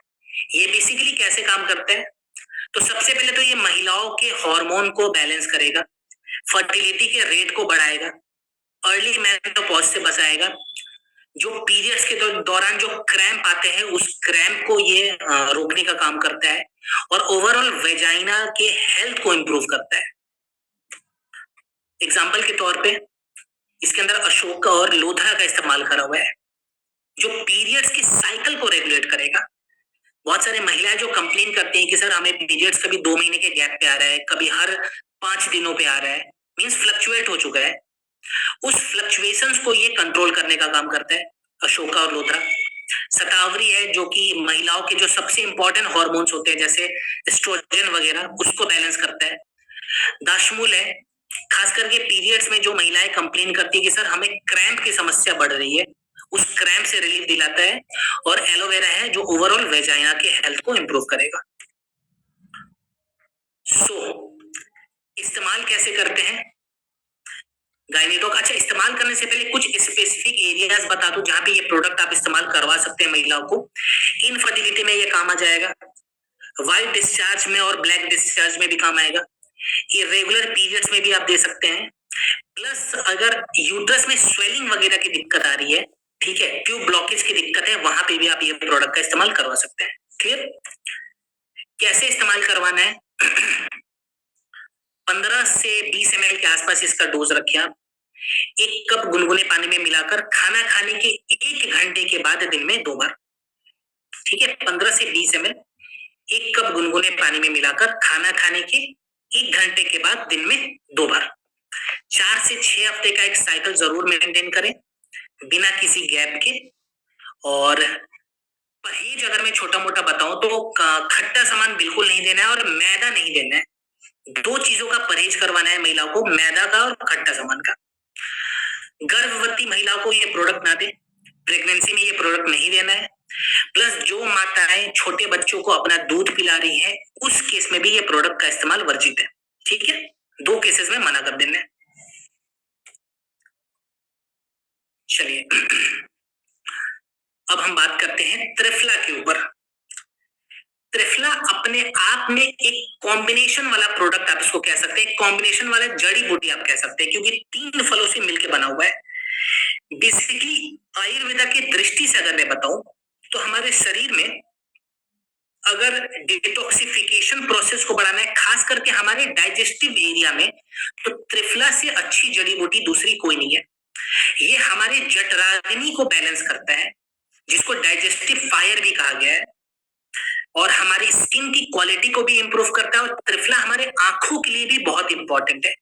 Speaker 1: ये बेसिकली कैसे काम करता है? तो सबसे पहले तो ये महिलाओं के हार्मोन को बैलेंस करेगा, फर्टिलिटी के रेट को बढ़ाएगा, अर्ली मेनोपॉज से बचाएगा, जो पीरियड्स के दौरान जो क्रैम्प आते हैं उस क्रैम्प को ये रोकने का काम करता है, और ओवरऑल वेजाइना के हेल्थ को इंप्रूव करता है। एग्जाम्पल के तौर पे इसके अंदर अशोका और लोथरा का इस्तेमाल करा हुआ है, जो पीरियड्स की साइकिल को रेगुलेट करेगा। बहुत सारे महिलाएं जो कंप्लेन करती हैं कि सर हमें पीरियड्स कभी 2 महीने के गैप पे आ रहा है, कभी हर 5 दिनों पे आ रहा है, मींस फ्लक्चुएट हो चुका है। उस फ्लक्चुएशंस को ये कंट्रोल करने का काम करता है अशोका और लोथरा। शतावरी है, जो कि महिलाओं के जो सबसे इंपॉर्टेंट हार्मोन्स होते हैं जैसे एस्ट्रोजन वगैरह, उसको बैलेंस करता है। दाशमूल है, खास करके पीरियड्स में जो महिलाएं कंप्लेन करती है कि सर हमें क्रैम्प की समस्या बढ़ रही है, उस क्रैम्प से रिलीफ दिलाता है। और एलोवेरा है, जो ओवरऑल वेजाइना के हेल्थ को इंप्रूव करेगा। इस्तेमाल कैसे करते हैं गायनीडॉक? अच्छा, इस्तेमाल करने से पहले कुछ स्पेसिफिक एरियाज बता दूं जहां पे ये प्रोडक्ट आप इस्तेमाल करवा सकते हैं महिलाओं को। इनफर्टिलिटी में ये काम आ जाएगा, व्हाइट डिस्चार्ज में और ब्लैक डिस्चार्ज में भी काम आएगा, इरेगुलर पीरियड्स में भी आप दे सकते हैं। प्लस अगर यूट्रस में स्वेलिंग वगैरह की दिक्कत आ रही है, ठीक है, ट्यूब ब्लॉकेज की दिक्कत है, वहां पे भी आप ये प्रोडक्ट का इस्तेमाल करवा सकते हैं। क्लियर? कैसे इस्तेमाल करवाना है? 15 से 20 ml के आसपास इसका डोज रखिए आप। 1 कप गुनगुने पानी में मिलाकर खाना खाने के 1 घंटे के बाद दिन में 2 बार, ठीक है। 15 से 20 ml 1 कप गुनगुने पानी में मिलाकर खाना खाने के 1 घंटे के बाद दिन में 2 बार। 4 से 6 हफ्ते का एक साइकिल जरूर मेंटेन करें बिना किसी गैप के। और परहेज अगर मैं छोटा मोटा बताऊं तो खट्टा सामान बिल्कुल नहीं देना है और मैदा नहीं देना है। 2 चीजों का परहेज करवाना है महिलाओं को, मैदा का और खट्टा सामान का। गर्भवती महिलाओं को ये प्रोडक्ट ना दे, प्रेगनेंसी में ये प्रोडक्ट नहीं देना है। प्लस जो माताएं छोटे बच्चों को अपना दूध पिला रही हैं, उस केस में भी ये प्रोडक्ट का इस्तेमाल वर्जित है। ठीक है, 2 केसेस में मना कर देना है। चलिए अब हम बात करते हैं त्रिफला के ऊपर। त्रिफला अपने आप में एक कॉम्बिनेशन वाला प्रोडक्ट आप इसको कह सकते हैं, कॉम्बिनेशन वाला जड़ी बूटी आप कह सकते हैं, क्योंकि 3 फलों से मिलकर बना हुआ है। बेसिकली आयुर्वेदा की दृष्टि से अगर मैं बताऊं तो हमारे शरीर में अगर डिटॉक्सिफिकेशन प्रोसेस को बढ़ाना है, खास करके हमारे डाइजेस्टिव एरिया में, तो त्रिफला से अच्छी जड़ी बूटी दूसरी कोई नहीं है। ये हमारे जठराग्नि को बैलेंस करता है, जिसको डाइजेस्टिव फायर भी कहा गया है, और हमारी स्किन की क्वालिटी को भी इंप्रूव करता है। और त्रिफला हमारे आंखों के लिए भी बहुत इंपॉर्टेंट है।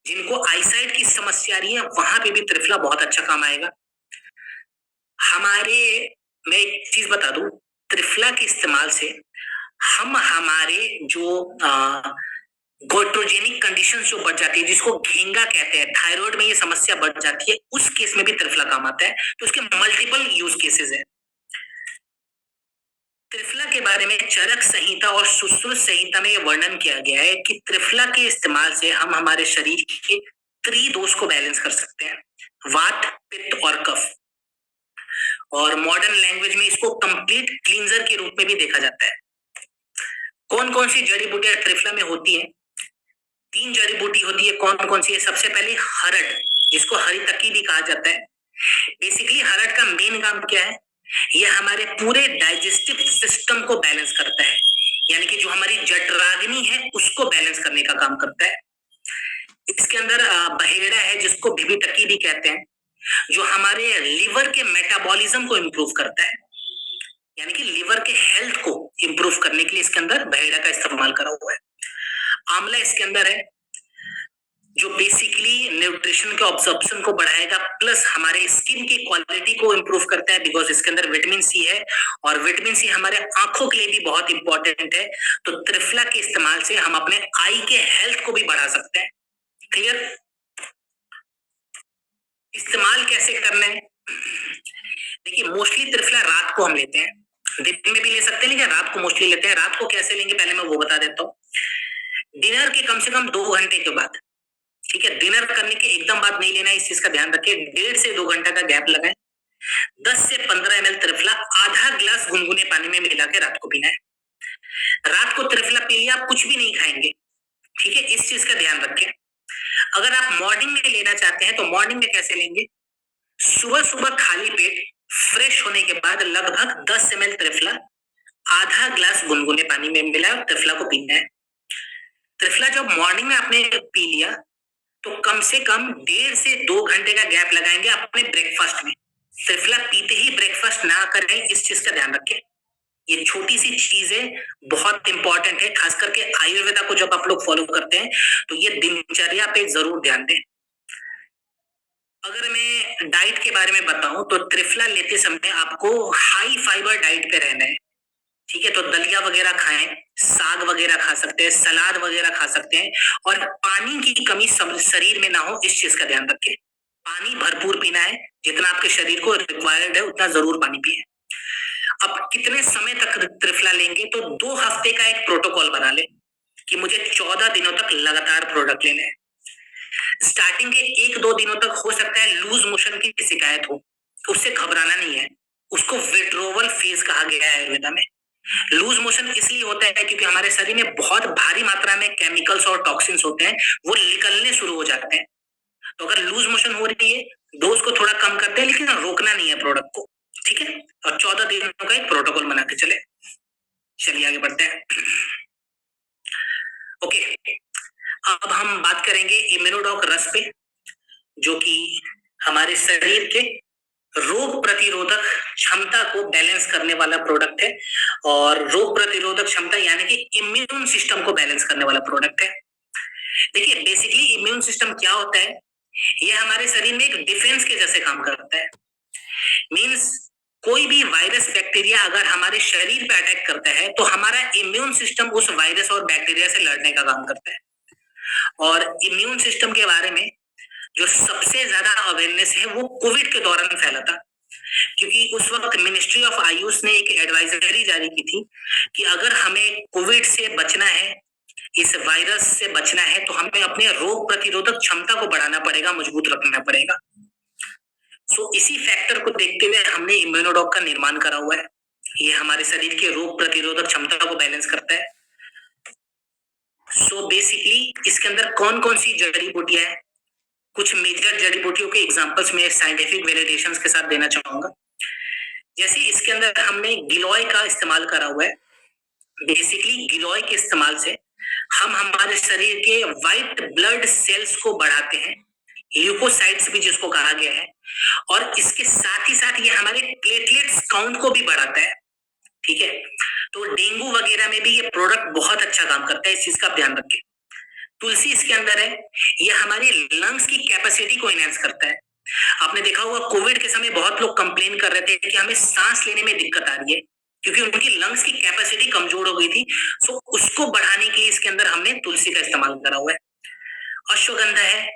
Speaker 1: जिनको आईसाइट की समस्या आ रही है वहां पे भी त्रिफला बहुत अच्छा काम आएगा। मैं एक चीज बता दूं, त्रिफला के इस्तेमाल से हम हमारे जो गोइट्रोजेनिक कंडीशन जो बढ़ जाती है, जिसको घेंगा कहते हैं, थायराइड में ये समस्या बढ़ जाती है, उस केस में भी त्रिफला काम आता है। तो उसके मल्टीपल यूज केसेस है। त्रिफला के बारे में चरक संहिता और सुश्रुत संहिता में यह वर्णन किया गया है कि त्रिफला के इस्तेमाल से हम हमारे शरीर के त्रिदोष को बैलेंस कर सकते हैं, वात, पित्त और कफ। और मॉडर्न लैंग्वेज में इसको कंप्लीट क्लींजर के रूप में भी देखा जाता है। कौन कौन सी जड़ी बूटियां त्रिफला में होती है? 3 जड़ी बूटी होती है। कौन कौन सी है? सबसे पहले हरड़, जिसको हरी तकी भी कहा जाता है। बेसिकली हरड़ का मेन काम क्या है? यह हमारे पूरे डाइजेस्टिव सिस्टम को बैलेंस करता है, यानी कि जो हमारी जठराग्नि है उसको बैलेंस करने का काम करता है। इसके अंदर बहेड़ा है, जिसको भिभी टकी भी कहते हैं, जो हमारे लिवर के मेटाबॉलिज्म को इंप्रूव करता है, यानी कि लिवर के हेल्थ को इंप्रूव करने के लिए इसके अंदर बहेड़ा का इस्तेमाल करा हुआ है। आंवला इसके अंदर है, जो बेसिकली न्यूट्रिशन के ऑब्जॉर्प्शन को बढ़ाएगा, प्लस हमारे स्किन की क्वालिटी को इंप्रूव करता है, बिकॉज इसके अंदर विटामिन सी है, और विटामिन सी हमारे आंखों के लिए भी बहुत इंपॉर्टेंट है। तो त्रिफला के इस्तेमाल से हम अपने आई के हेल्थ को भी बढ़ा सकते हैं। क्लियर? इस्तेमाल कैसे करना है? देखिए, मोस्टली त्रिफला रात को हम लेते हैं, दिन में भी ले सकते हैं, लेकिन रात को मोस्टली लेते हैं। रात को कैसे लेंगे पहले मैं वो बता देता हूँ। डिनर के कम से कम 2 घंटे के बाद, ठीक है, डिनर करने के एकदम बाद नहीं लेना है, इस चीज का ध्यान रखिए। 1.5 से 2 घंटा का गैप लगाएं। 10 से 15 ml त्रिफला आधा ग्लास गुनगुने पानी में मिला के रात को पीना है। रात को त्रिफला पी लिया, आप कुछ भी नहीं खाएंगे, ठीक है, इस चीज का ध्यान रखें। अगर आप मॉर्निंग में लेना चाहते हैं तो मॉर्निंग में कैसे लेंगे? सुबह सुबह खाली पेट फ्रेश होने के बाद लगभग 10 ml त्रिफला आधा ग्लास गुनगुने पानी में मिला त्रिफला को पीना है। त्रिफला जब मॉर्निंग में आपने पी लिया तो कम से कम 1.5 से 2 घंटे का गैप लगाएंगे अपने ब्रेकफास्ट में। त्रिफला पीते ही ब्रेकफास्ट ना करें, इस चीज का ध्यान रखें। ये छोटी सी चीजें बहुत इंपॉर्टेंट है, खास करके आयुर्वेदा को जब आप लोग फॉलो करते हैं तो ये दिनचर्या पे जरूर ध्यान दें। अगर मैं डाइट के बारे में बताऊं तो त्रिफला लेते समय आपको हाई फाइबर डाइट पे रहना है, ठीक है। तो दलिया वगैरह खाएं, साग वगैरह खा सकते हैं, सलाद वगैरह खा सकते हैं, और पानी की कमी शरीर में ना हो, इस चीज का ध्यान रखें। पानी भरपूर पीना है, जितना आपके शरीर को रिक्वायर्ड है उतना जरूर पानी पिए। अब कितने समय तक त्रिफला लेंगे? तो 2 हफ्ते का एक प्रोटोकॉल बना ले कि मुझे 14 दिनों तक लगातार प्रोडक्ट लेने हैं। स्टार्टिंग के 1-2 दिनों तक हो सकता है लूज मोशन की शिकायत हो, तो उससे घबराना नहीं है, उसको विड्रोवल फेज कहा गया है आयुर्वेदा में। लूज मोशन इसलिए होता है क्योंकि हमारे शरीर में बहुत भारी मात्रा में केमिकल्स और टॉक्सिन्स होते हैं, वो निकलने शुरू हो जाते हैं। तो अगर लूज मोशन हो रही है, डोज को थोड़ा कम करते हैं, लेकिन रोकना नहीं है प्रोडक्ट को, ठीक है। और 14 दिनों का एक प्रोटोकॉल बना के चले। चलिए आगे बढ़ते हैं। ओके, अब हम बात करेंगे इम्यूनोडॉक रस पे, जो कि हमारे शरीर के रोग प्रतिरोधक क्षमता को बैलेंस करने वाला प्रोडक्ट है, और रोग प्रतिरोधक क्षमता यानी कि इम्यून सिस्टम को बैलेंस करने वाला प्रोडक्ट है। देखिए बेसिकली इम्यून सिस्टम क्या होता है, ये हमारे शरीर में एक डिफेंस के जैसे काम करता है। मींस कोई भी वायरस बैक्टीरिया अगर हमारे शरीर पे अटैक करता है तो हमारा इम्यून सिस्टम उस वायरस और बैक्टीरिया से लड़ने का काम करता है। और इम्यून सिस्टम के बारे में जो सबसे ज्यादा अवेयरनेस है वो कोविड के दौरान फैला था, क्योंकि उस वक्त मिनिस्ट्री ऑफ आयुष ने एक एडवाइजरी जारी की थी कि अगर हमें कोविड से बचना है, इस वायरस से बचना है, तो हमें अपने रोग प्रतिरोधक क्षमता को बढ़ाना पड़ेगा, मजबूत रखना पड़ेगा। सो इसी फैक्टर को देखते हुए हमने इम्यूनोडॉक का निर्माण करा हुआ है। ये हमारे शरीर के रोग प्रतिरोधक क्षमता को बैलेंस करता है। सो बेसिकली इसके अंदर कौन कौन सी जड़ी बूटियां हैं, कुछ मेजर जड़ी बूटियों के एग्जांपल्स में साइंटिफिक वैलिडेशंस के साथ देना चाहूंगा। जैसे इसके अंदर हमने गिलोय का इस्तेमाल करा हुआ है। बेसिकली गिलोय के इस्तेमाल से हम हमारे शरीर के व्हाइट ब्लड सेल्स को बढ़ाते हैं, ल्यूकोसाइट्स भी जिसको कहा गया है, और इसके साथ ही साथ ये हमारे प्लेटलेट्स काउंट को भी बढ़ाता है। ठीक है, तो डेंगू वगैरह में भी ये प्रोडक्ट बहुत अच्छा काम करता है, इस चीज का आप ध्यान रखें। तुलसी इसके अंदर है, ये हमारे लंग्स की कैपेसिटी को एनहेंस करता है। आपने देखा होगा कोविड के समय बहुत लोग कंप्लेन कर रहे थे कि हमें सांस लेने में दिक्कत आ रही है, क्योंकि उनकी लंग्स की कैपेसिटी कमजोर हो गई थी। सो उसको बढ़ाने के लिए इसके अंदर हमने तुलसी का इस्तेमाल करा हुआ है। अश्वगंधा है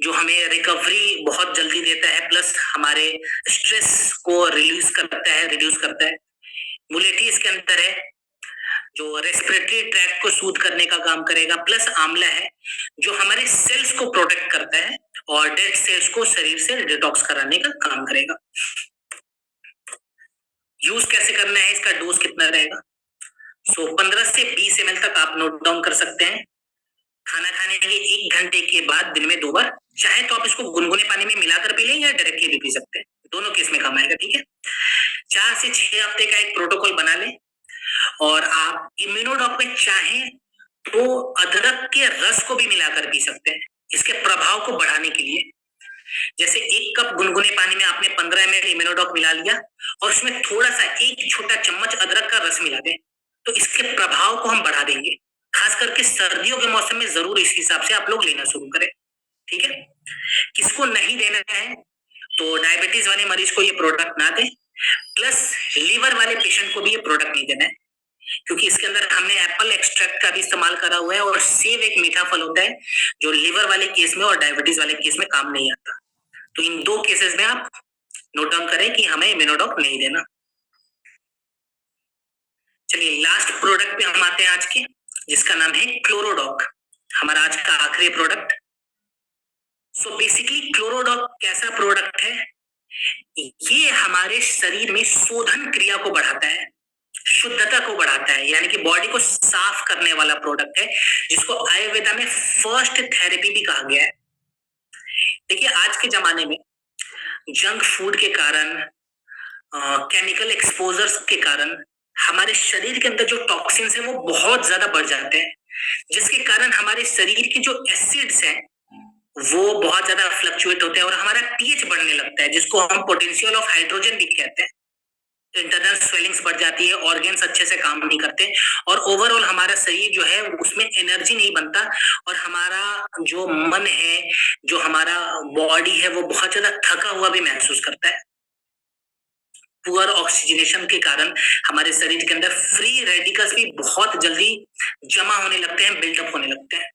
Speaker 1: जो हमें रिकवरी बहुत जल्दी देता है, प्लस हमारे स्ट्रेस को रिड्यूस करता है। मुलेठी इसके अंदर है जो रेस्पिरेटरी ट्रैक्ट को सूद करने का काम करेगा, प्लस आंवला है जो हमारे सेल्स को प्रोटेक्ट करता है और डेड सेल्स को शरीर से डिटॉक्स कराने का काम करेगा। यूज कैसे करना है, इसका डोज कितना रहेगा? 15 से 20 ml तक आप नोट डाउन कर सकते हैं। खाना खाने के 1 घंटे के बाद दिन में 2 बार, चाहे तो आप इसको गुनगुने पानी में मिलाकर पी लें या डायरेक्टली भी पी सकते हैं, दोनों केस में काम आएगा। ठीक है, 4 से 6 हफ्ते का एक प्रोटोकॉल बना लें, और आप इम्यूनोडॉक में चाहें तो अदरक के रस को भी मिलाकर पी सकते हैं इसके प्रभाव को बढ़ाने के लिए। जैसे 1 कप गुनगुने पानी में आपने 15 ml इम्यूनोडॉक मिला लिया और उसमें थोड़ा सा 1 छोटा चम्मच अदरक का रस मिला दें, तो इसके प्रभाव को हम बढ़ा देंगे। खास करके सर्दियों के मौसम में जरूर इस हिसाब से आप लोग लेना शुरू करें। ठीक है, किसको नहीं देना है तो डायबिटीज वाले मरीज को ये प्रोडक्ट ना दें, प्लस लीवर वाले पेशेंट को भी ये प्रोडक्ट नहीं देना है, क्योंकि इसके अंदर हमने एप्पल एक्सट्रैक्ट का भी इस्तेमाल करा हुआ है, और सेब एक मीठा फल होता है जो लीवर वाले केस में और डायबिटीज वाले केस में काम नहीं आता। तो इन 2 केसेस में आप नोट डाउन करें कि हमें इम्यूनोडॉक नहीं देना। चलिए लास्ट प्रोडक्ट पे हम आते हैं आज के, जिसका नाम है क्लोरोडॉक, हमारा आज का आखिरी प्रोडक्ट। सो बेसिकली क्लोरोडॉक कैसा प्रोडक्ट है, ये हमारे शरीर में शोधन क्रिया को बढ़ाता है, शुद्धता को बढ़ाता है, यानी कि बॉडी को साफ करने वाला प्रोडक्ट है, जिसको आयुर्वेदा में फर्स्ट थेरेपी भी कहा गया है। देखिए आज के जमाने में जंक फूड के कारण, केमिकल एक्सपोजर्स के कारण हमारे शरीर के अंदर जो टॉक्सिन्स है वो बहुत ज्यादा बढ़ जाते हैं, जिसके कारण हमारे शरीर की जो एसिड्स हैं वो बहुत ज्यादा फ्लक्चुएट होते हैं और हमारा पीएच बढ़ने लगता है, जिसको हम पोटेंशियल ऑफ हाइड्रोजन भी कहते हैं। इंटरनल स्वेलिंग्स बढ़ जाती है, ऑर्गन्स अच्छे से काम नहीं करते, और ओवरऑल हमारा शरीर जो है उसमें एनर्जी नहीं बनता, और हमारा जो मन है, जो हमारा बॉडी है, वो बहुत ज्यादा थका हुआ भी महसूस करता है। पुअर ऑक्सीजनेशन के कारण हमारे शरीर के अंदर फ्री रेडिकल्स भी बहुत जल्दी जमा होने लगते हैं, बिल्डअप होने लगते हैं।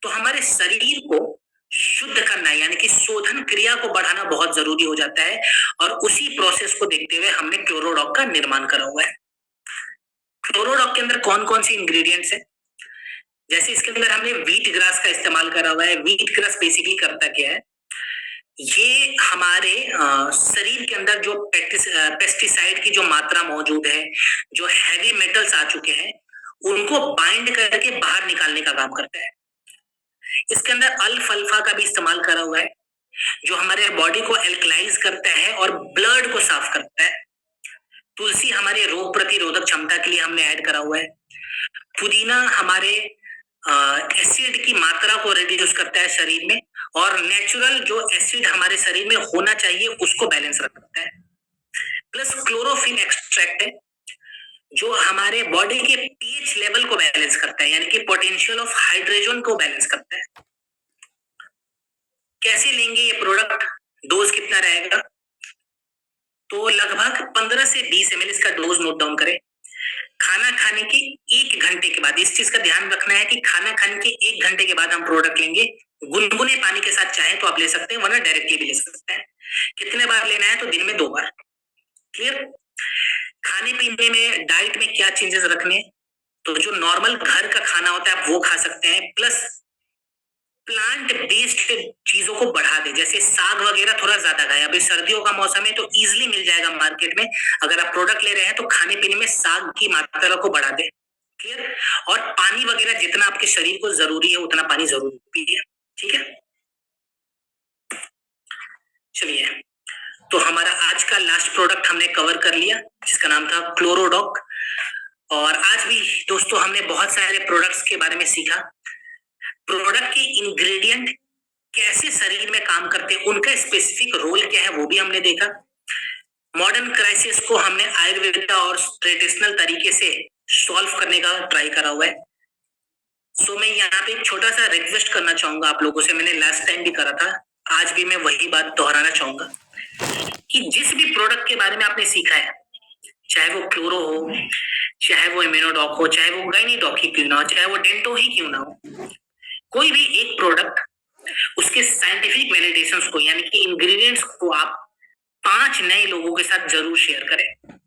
Speaker 1: तो हमारे शरीर को शुद्ध करना यानी कि शोधन क्रिया को बढ़ाना बहुत जरूरी हो जाता है, और उसी प्रोसेस को देखते हुए हमने क्लोरोडॉक का निर्माण करा हुआ है। क्लोरोडॉक के अंदर कौन कौन सी इंग्रेडिएंट्स है, जैसे इसके अंदर हमने व्हीट ग्रास का इस्तेमाल करा हुआ है। व्हीट ग्रास बेसिकली करता क्या है, ये हमारे शरीर के अंदर जो पेस्टिसाइड की जो मात्रा मौजूद है, जो हैवी मेटल्स आ चुके हैं, उनको बाइंड करके बाहर निकालने का काम करता है। इसके अंदर अल्फा का भी इस्तेमाल करा हुआ है, जो हमारे बॉडी को एल्कलाइज करता है और ब्लड को साफ करता है। तुलसी हमारे रोग प्रतिरोधक क्षमता के लिए हमने ऐड करा हुआ है। पुदीना हमारे एसिड की मात्रा को रिड्यूस करता है शरीर में, और नेचुरल जो एसिड हमारे शरीर में होना चाहिए उसको बैलेंस रखता है। प्लस क्लोरोफिल एक्सट्रैक्ट है जो हमारे बॉडी के पीएच लेवल को बैलेंस करता है, यानी कि पोटेंशियल ऑफ हाइड्रोजन को बैलेंस करता है। कैसे लेंगे ये प्रोडक्ट, डोज कितना रहेगा? तो लगभग 15 से 20 ml इसका डोज नोट डाउन करें। खाना खाने के 1 घंटे के बाद, इस चीज का ध्यान रखना है कि खाना खाने के 1 घंटे के बाद हम प्रोडक्ट लेंगे। गुनगुने पानी के साथ चाहे तो आप ले सकते हैं, वरना डायरेक्टली भी ले सकते हैं। कितने बार लेना है? तो दिन में 2 बार। क्लियर? खाने पीने में, डाइट में क्या चेंजेस रखने हैं? तो जो नॉर्मल घर का खाना होता है आप वो खा सकते हैं, प्लस प्लांट बेस्ड चीजों को बढ़ा दे, जैसे साग वगैरह थोड़ा ज्यादा खाए। अभी सर्दियों का मौसम है तो इजिली मिल जाएगा मार्केट में। अगर आप प्रोडक्ट ले रहे हैं तो खाने पीने में साग की मात्रा को बढ़ा दे। क्लियर? और पानी वगैरह जितना आपके शरीर को जरूरी है उतना पानी जरूर पीजिए। ठीक है, चलिए, तो हमारा आज का लास्ट प्रोडक्ट हमने कवर कर लिया जिसका नाम था क्लोरोडॉक। और आज भी दोस्तों हमने बहुत सारे प्रोडक्ट्स के बारे में सीखा। प्रोडक्ट के इंग्रेडिएंट कैसे शरीर में काम करते हैं, उनका स्पेसिफिक रोल क्या है वो भी हमने देखा। मॉडर्न क्राइसिस को हमने आयुर्वेदा और ट्रेडिशनल तरीके से सॉल्व करने का ट्राई करा हुआ है। सो मैं यहाँ पे एक छोटा सा रिक्वेस्ट करना चाहूंगा आप लोगों से, मैंने लास्ट टाइम भी करा था, आज भी मैं वही बात दोहराना चाहूंगा कि जिस भी प्रोडक्ट के बारे में आपने सीखा है, चाहे वो क्लोरो हो, चाहे वो इम्यूनोडॉक हो, चाहे वो गाइनीडॉक ही क्यों ना हो, चाहे वो डेंटो ही क्यों ना हो, कोई भी एक प्रोडक्ट, उसके साइंटिफिक वैलिडेशंस को यानी कि इंग्रेडिएंट्स को आप 5 नए लोगों के साथ जरूर शेयर करें।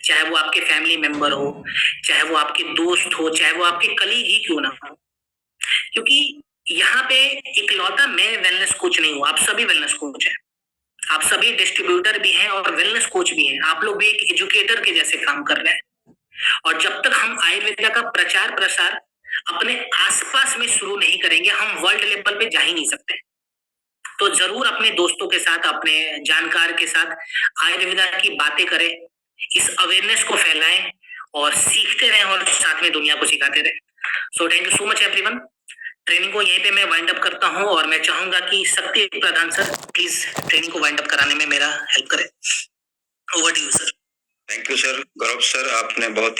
Speaker 1: चाहे वो आपके फैमिली मेंबर हो, चाहे वो आपके दोस्त हो, चाहे वो आपके कलीग ही क्यों ना हो, क्योंकि यहाँ पे इकलौता मैं वेलनेस कोच नहीं हूँ, आप सभी वेलनेस कोच हैं। आप सभी डिस्ट्रीब्यूटर भी हैं और वेलनेस कोच भी हैं। आप लोग भी एक एजुकेटर के जैसे काम कर रहे हैं। और जब तक हम आयुर्वेदा का प्रचार प्रसार अपने आसपास में शुरू नहीं करेंगे, हम वर्ल्ड लेवल पे जा ही नहीं सकते। तो जरूर अपने दोस्तों के साथ, अपने जानकार के साथ आयुर्वेदा की बातें करें, इस अवेयरनेस को फैलाएं और सीखते रहें और साथ में दुनिया को सिखाते रहें। So thank you so much everyone. Training को यहीं पे मैं वाइंड अप करता हूं और मैं चाहूंगा कि Shakti Pradhan sir please training को वाइंड अप कराने में मेरा हेल्प करें। Over to you sir.
Speaker 2: Thank you sir. Gaurav sir, आपने बहुत ही